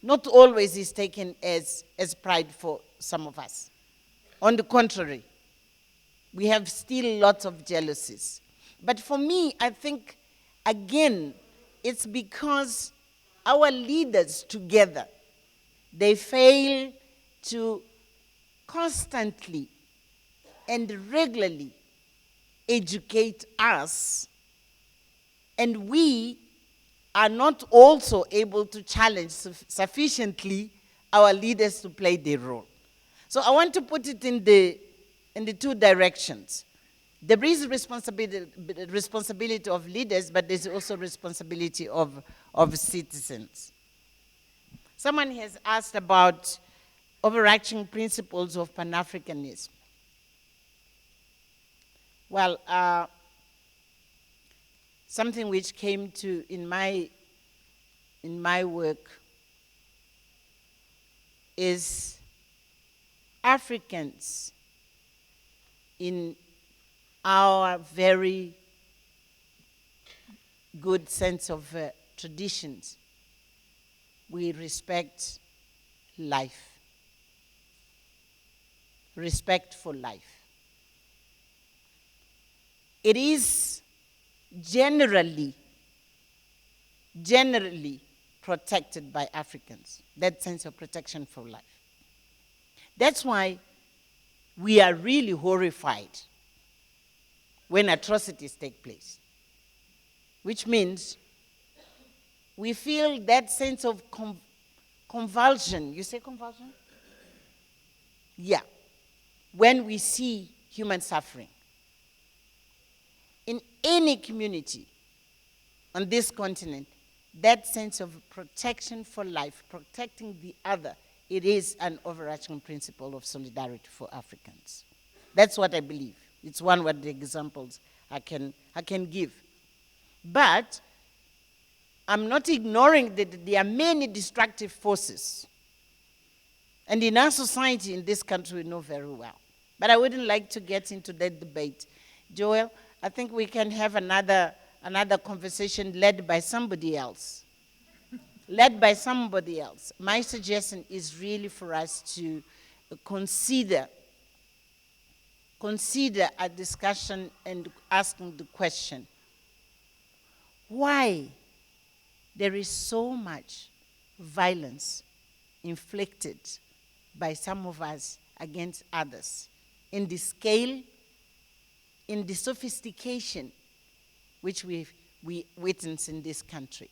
Speaker 3: not always is taken as pride for some of us. On the contrary, we have still lots of jealousies. But for me, I think, again, it's because our leaders together, they fail to constantly and regularly educate us, and we are not also able to challenge sufficiently our leaders to play their role. So I want to put it in the two directions. There is responsibility of leaders, but there's also responsibility of citizens. Someone has asked about overarching principles of Pan-Africanism. Well, something which came to in my work is Africans in our very good sense of traditions. We respect life, respect for life. It is generally protected by Africans, that sense of protection for life. That's why we are really horrified when atrocities take place, which means we feel that sense of convulsion. You say convulsion? Yeah. When we see human suffering. In any community on this continent, that sense of protection for life, protecting the other, it is an overarching principle of solidarity for Africans. That's what I believe. It's one of the examples I can give. But I'm not ignoring that there are many destructive forces. And in our society, in this country, we know very well. But I wouldn't like to get into that debate. Joel, I think we can have another conversation led by somebody else. Led by somebody else. My suggestion is really for us to consider a discussion and asking the question, why there is so much violence inflicted by some of us against others in the scale, in the sophistication which we witness in this country.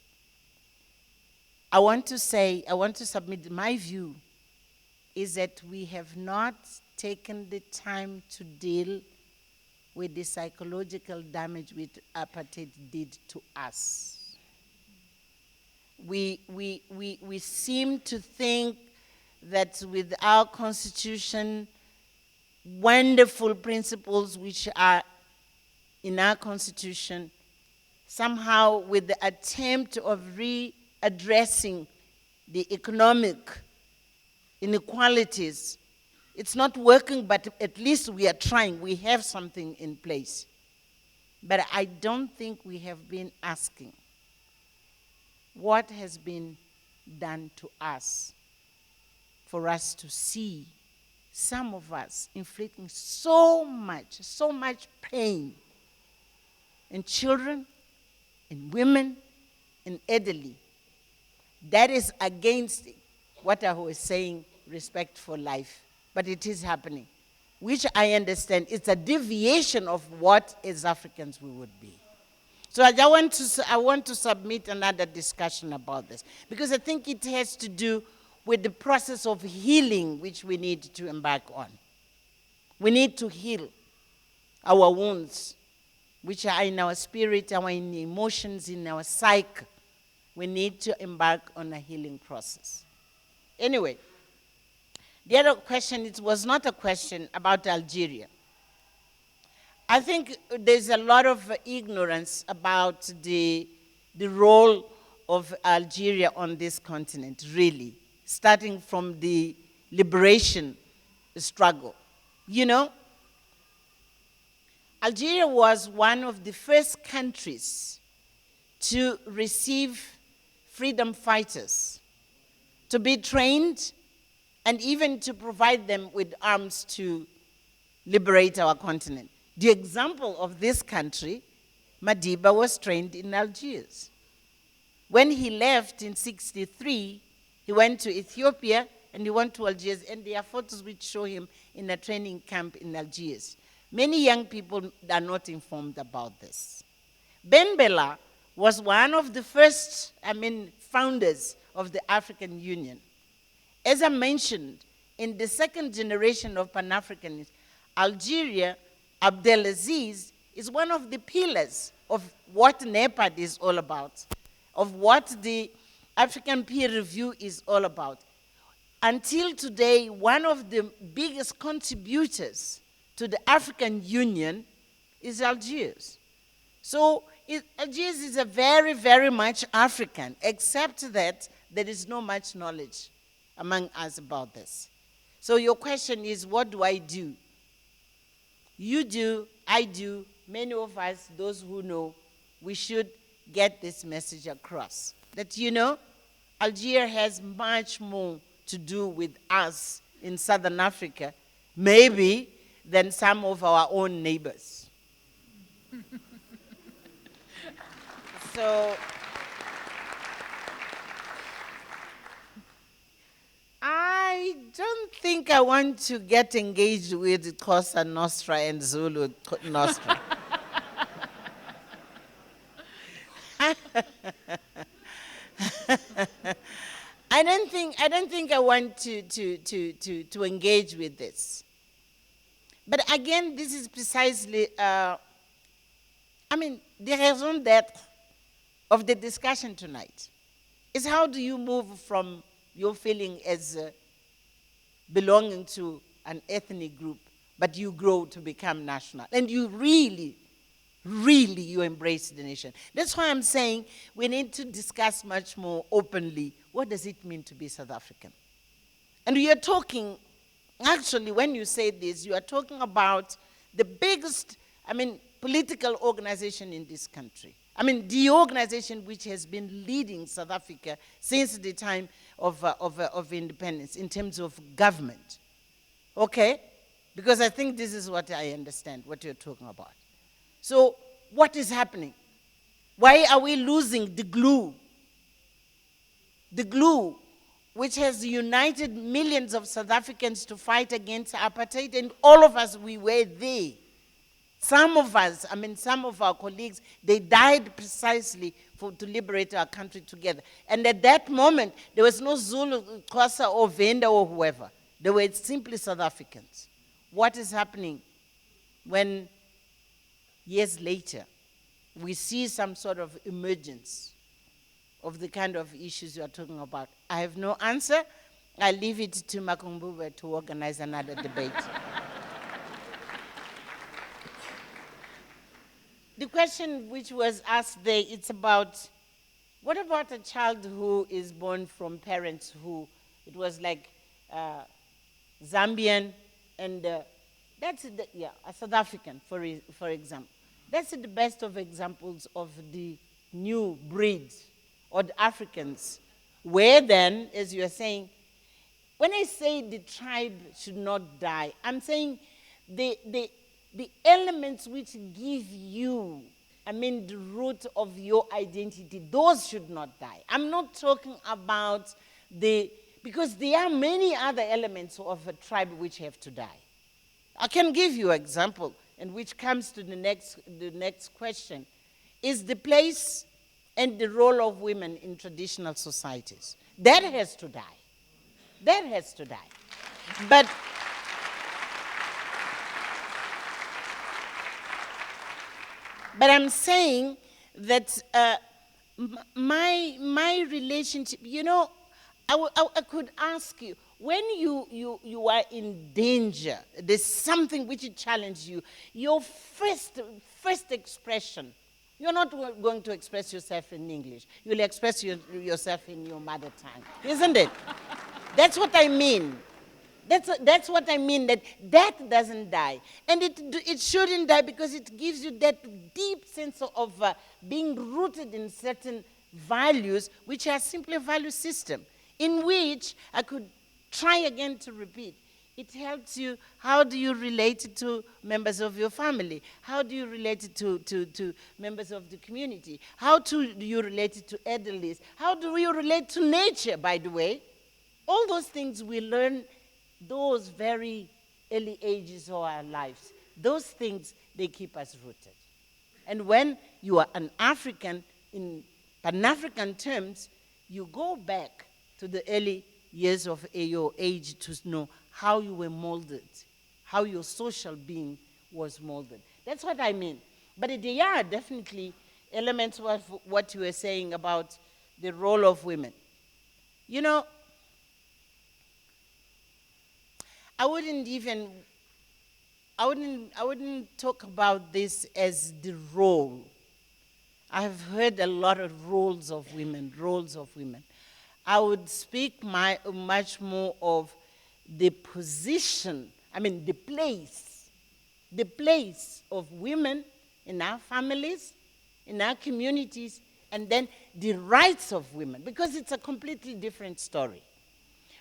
Speaker 3: I want to submit my view is that we have not taken the time to deal with the psychological damage which apartheid did to us. We seem to think that with our constitution, wonderful principles which are in our constitution, somehow with the attempt of readdressing the economic inequalities, it's not working, but at least we are trying. We have something in place. But I don't think we have been asking what has been done to us for us to see some of us inflicting so much pain in children, in women, and elderly. That is against what I was saying, respect for life. But it is happening, which I understand. It's a deviation of what as Africans we would be. So I want to submit another discussion about this, because I think it has to do with the process of healing which we need to embark on. We need to heal our wounds, which are in our spirit, our emotions, in our psyche. We need to embark on a healing process. Anyway, the other question, it was not a question about Algeria. I think there's a lot of ignorance about the role of Algeria on this continent, really, starting from the liberation struggle. You know, Algeria was one of the first countries to receive freedom fighters, to be trained, and even to provide them with arms to liberate our continent. The example of this country, Madiba was trained in Algiers. When he left in '63, he went to Ethiopia and he went to Algiers, and there are photos which show him in a training camp in Algiers. Many young people are not informed about this. Ben Bella was one of the first, founders of the African Union. As I mentioned, in the second generation of Pan-Africanism, Algeria, Abdelaziz is one of the pillars of what NEPAD is all about, of what the African Peer Review is all about. Until today, one of the biggest contributors to the African Union is Algiers. So Algiers is a very, very much African, except that there is no much knowledge among us about this. So your question is, what do I do? You do, I do, many of us, those who know, we should get this message across. That, you know, Algeria has much more to do with us in Southern Africa, maybe, than some of our own neighbors. So, I don't think I want to get engaged with Cosa Nostra and Zulu Nostra. I don't think I want to engage with this. But again, this is precisely, the raison d'être of the discussion tonight is how do you move from your feeling as belonging to an ethnic group, but you grow to become national. And you really, really, you embrace the nation. That's why I'm saying we need to discuss much more openly, what does it mean to be South African? And we are talking, actually, when you say this, you are talking about the biggest, political organization in this country. The organization which has been leading South Africa since the time of independence in terms of government. Okay? Because I think this is what I understand, what you're talking about. So, what is happening? Why are we losing the glue? The glue which has united millions of South Africans to fight against apartheid, and all of us, we were there. Some of us, some of our colleagues, they died precisely to liberate our country together. And at that moment, there was no Zulu, Xhosa, or Venda, or whoever. They were simply South Africans. What is happening when, years later, we see some sort of emergence of the kind of issues you are talking about? I have no answer. I leave it to Makumbube to organize another debate. The question which was asked there, it's about, what about a child who is born from parents who, it was like Zambian, and that's, a South African, for example. That's the best of examples of the new breeds, or the Africans, where then, as you are saying, when I say the tribe should not die, I'm saying the elements which give you I mean, the root of your identity, those should not die. I'm not talking about because there are many other elements of a tribe which have to die. I can give you an example, and which comes to the next question, is the place and the role of women in traditional societies. That has to die. That has to die. But I'm saying that my relationship, you know, I could ask you, when you are in danger, there's something which challenges you, your first expression, you're not going to express yourself in English. You'll express yourself in your mother tongue, isn't it? That's what I mean. That's what I mean, that doesn't die. And it shouldn't die because it gives you that deep sense of being rooted in certain values, which are simply a value system, in which I could try again to repeat. It helps you, how do you relate to members of your family? How do you relate to members of the community? How do you relate to elderlies? How do you relate to nature, by the way? All those things we learn those very early ages of our lives. Those things, they keep us rooted. And when you are an African, in Pan-African terms, you go back to the early years of your age to know how you were molded, how your social being was molded. That's what I mean. But there are definitely elements of what you were saying about the role of women. You know, I wouldn't talk about this as the role. I have heard a lot of roles of women. I would speak much more of the position, the place of women in our families, in our communities, and then the rights of women, because it's a completely different story.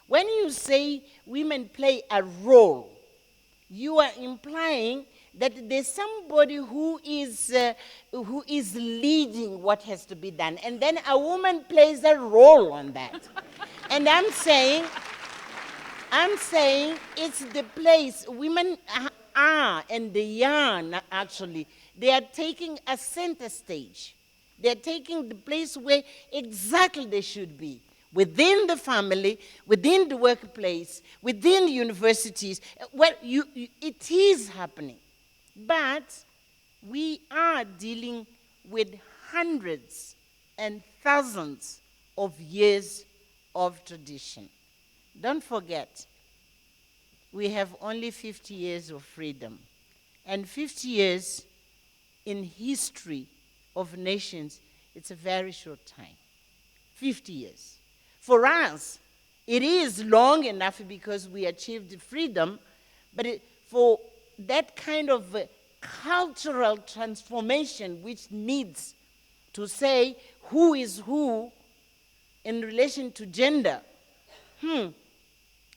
Speaker 3: When you say women play a role, you are implying that there's somebody who is leading what has to be done, and then a woman plays a role on that. And I'm saying it's the place women are, and they are actually, they are taking a center stage. They're taking the place where exactly they should be. Within the family, within the workplace, within the universities, well, it is happening. But we are dealing with hundreds and thousands of years of tradition. Don't forget, we have only 50 years of freedom. And 50 years in history of nations, it's a very short time. 50 years. For us, it is long enough because we achieved freedom, but for that kind of cultural transformation which needs to say who is who in relation to gender,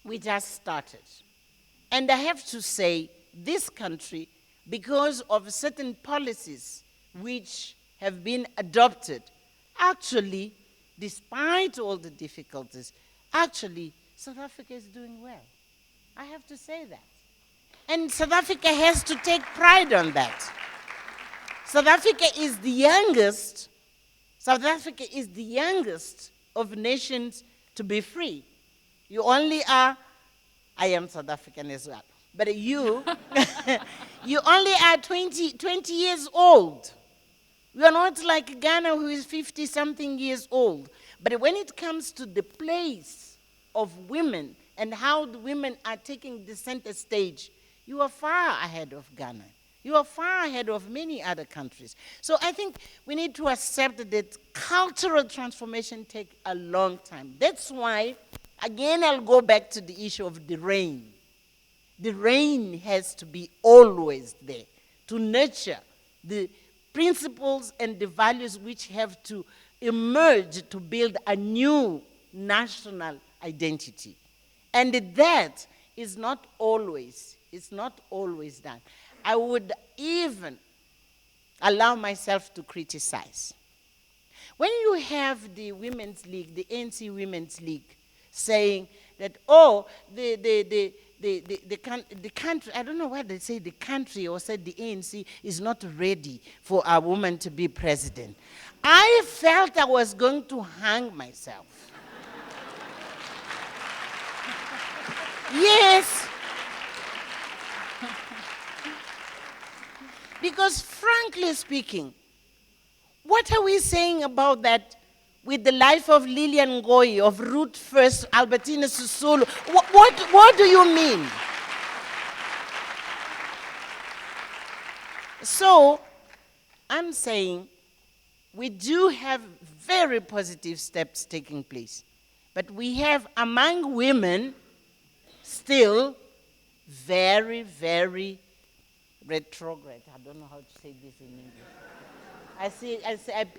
Speaker 3: we just started. And I have to say, this country, because of certain policies which have been adopted, actually, despite all the difficulties, actually, South Africa is doing well. I have to say that. And South Africa has to take pride on that. South Africa is the youngest of nations to be free. You only are, I am South African as well, but you, you only are 20 years old. We are not like Ghana, who is 50-something years old. But when it comes to the place of women and how the women are taking the center stage, you are far ahead of Ghana. You are far ahead of many other countries. So I think we need to accept that cultural transformation takes a long time. That's why, again, I'll go back to the issue of the rain. The rain has to be always there to nurture the principles and the values which have to emerge to build a new national identity. And that is not always, it's not always done. I would even allow myself to criticize. When you have the Women's League, the ANC Women's League, saying that, oh, the country, I don't know why they say the country or said the ANC is not ready for a woman to be president, I felt I was going to hang myself. Yes. Because frankly speaking, what are we saying about that with the life of Lillian Ngoyi, of Ruth First, Albertina Sisulu? What do you mean? So, I'm saying we do have very positive steps taking place. But we have among women still very, very retrograde. I don't know how to say this in English.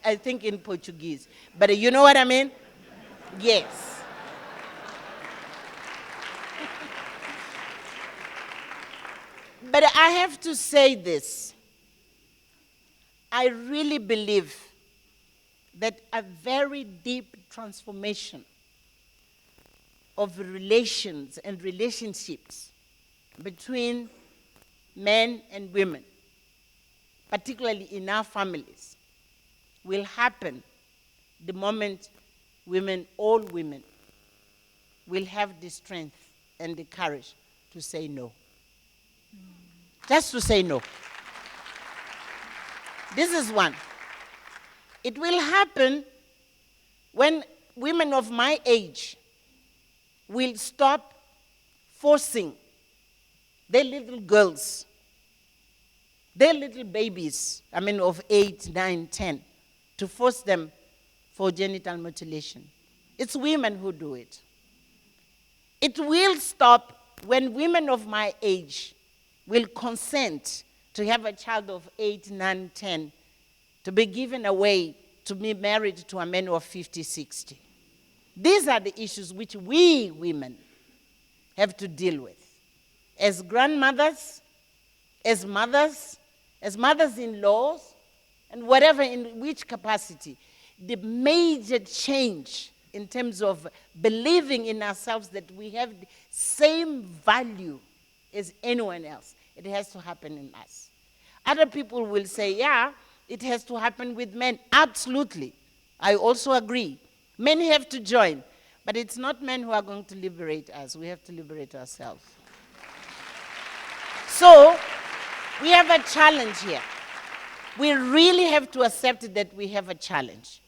Speaker 3: I think in Portuguese. But you know what I mean? Yes. But I have to say this. I really believe that a very deep transformation of relations and relationships between men and women, particularly in our families, will happen the moment women, all women, will have the strength and the courage to say no. Just to say no. This is one. It will happen when women of my age will stop forcing their little girls, their little babies, of 8, 9, 10, to force them for genital mutilation. It's women who do it. It will stop when women of my age will consent to have a child of 8, 9, 10, to be given away to be married to a man of 50, 60. These are the issues which we women have to deal with. As grandmothers, as mothers-in-laws, and whatever, in which capacity, the major change in terms of believing in ourselves that we have the same value as anyone else, it has to happen in us. Other people will say, yeah, it has to happen with men. Absolutely. I also agree. Men have to join. But it's not men who are going to liberate us. We have to liberate ourselves. So, we have a challenge here. We really have to accept that we have a challenge.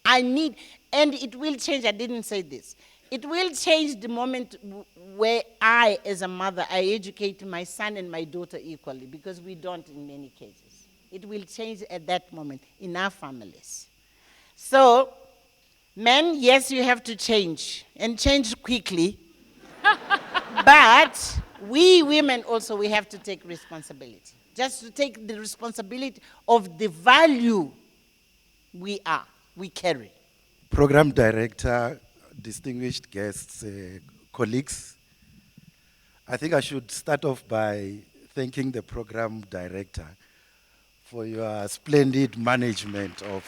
Speaker 3: And it will change. I didn't say this. It will change the moment where I, as a mother, I educate my son and my daughter equally, because we don't in many cases. It will change at that moment in our families. So, men, yes, you have to change, and change quickly. But we women also, we have to take responsibility. Just to take the responsibility of the value we carry.
Speaker 10: Program Director, distinguished guests, colleagues, I think I should start off by thanking the Program Director for your splendid management of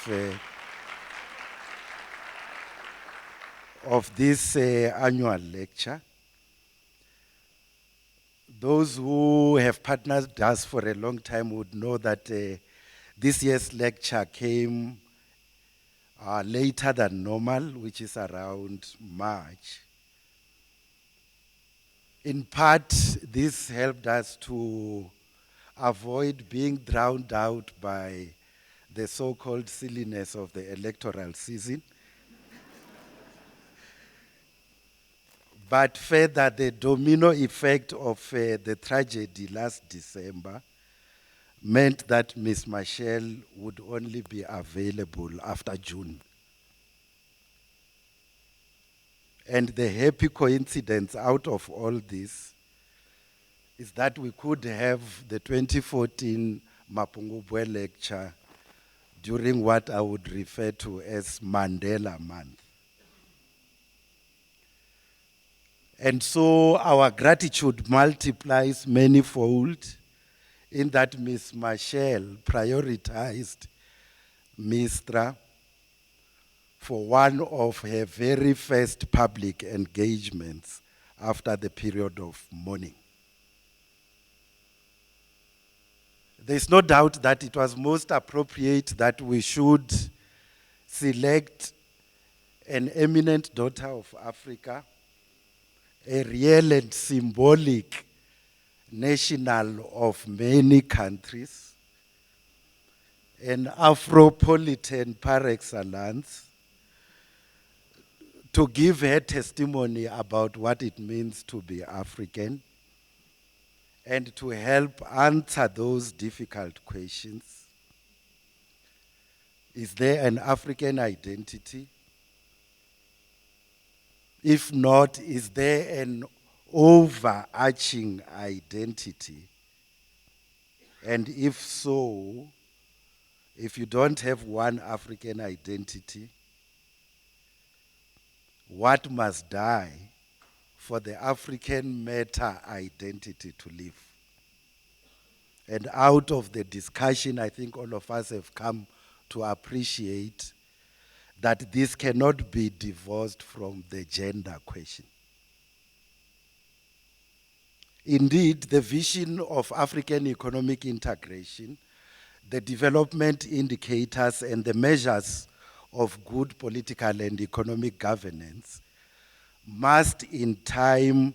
Speaker 10: this annual lecture. Those who have partnered us for a long time would know that this year's lecture came later than normal, which is around March. In part, this helped us to avoid being drowned out by the so-called silliness of the electoral season. But further, the domino effect of the tragedy last December meant that Ms. Machel would only be available after June. And the happy coincidence out of all this is that we could have the 2014 Mapungubwe lecture during what I would refer to as Mandela Month. And so our gratitude multiplies manifold in that Ms. Machel prioritized MISTRA for one of her very first public engagements after the period of mourning. There's no doubt that it was most appropriate that we should select an eminent daughter of Africa, a real and symbolic national of many countries, an Afropolitan par excellence, to give her testimony about what it means to be African and to help answer those difficult questions. Is there an African identity? If not, is there an overarching identity? And if so, if you don't have one African identity, what must die for the African meta identity to live? And out of the discussion, I think all of us have come to appreciate that this cannot be divorced from the gender question. Indeed, the vision of African economic integration, the development indicators and the measures of good political and economic governance must in time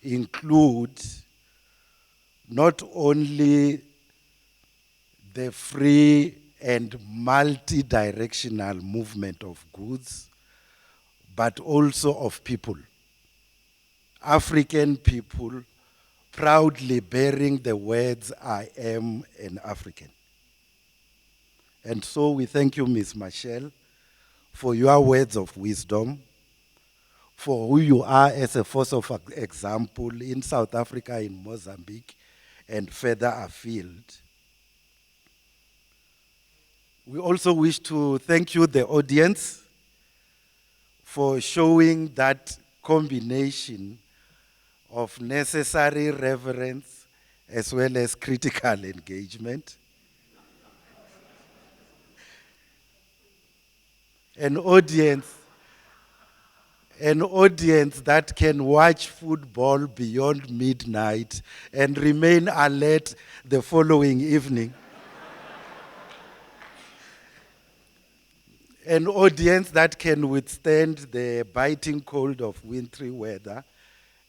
Speaker 10: include not only the free and multi-directional movement of goods, but also of people. African people proudly bearing the words, "I am an African." And so we thank you, Ms. Machel, for your words of wisdom, for who you are as a force of example in South Africa, in Mozambique, and further afield. We also wish to thank you, the audience, for showing that combination of necessary reverence as well as critical engagement. An audience that can watch football beyond midnight and remain alert the following evening. An audience that can withstand the biting cold of wintry weather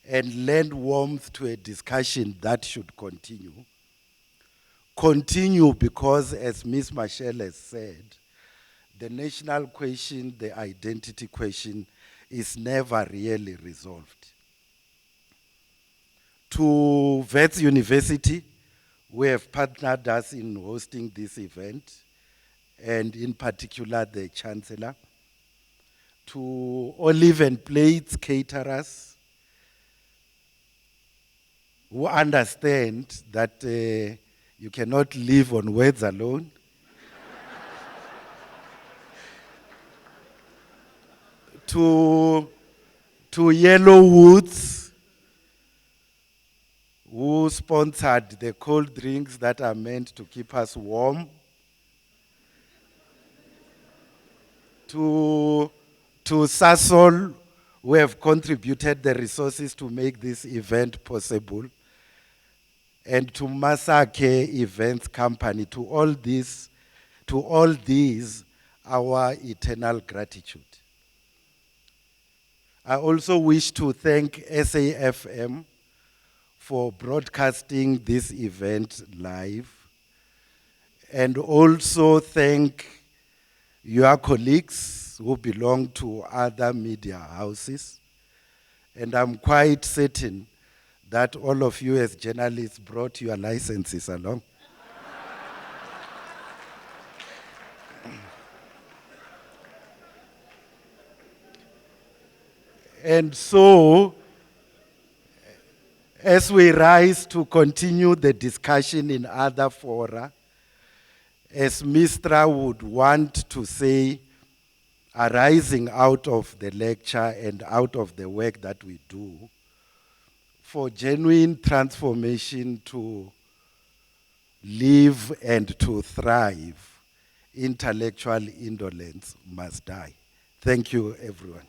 Speaker 10: and lend warmth to a discussion that should continue. Continue because, as Ms. Machel has said, the national question, the identity question, is never really resolved. To Wits University, who have partnered us in hosting this event, and in particular the Chancellor, to Olive and Plates caterers, who understand that you cannot live on words alone, to Yellow Woods, who sponsored the cold drinks that are meant to keep us warm, to Sasol, who have contributed the resources to make this event possible, and to Masake Events Company, to all these, our eternal gratitude. I also wish to thank SAFM for broadcasting this event live, and also thank your colleagues who belong to other media houses. And I'm quite certain that all of you as journalists brought your licenses along. And so, as we rise to continue the discussion in other fora, as MISTRA would want to say, arising out of the lecture and out of the work that we do, for genuine transformation to live and to thrive, intellectual indolence must die. Thank you, everyone.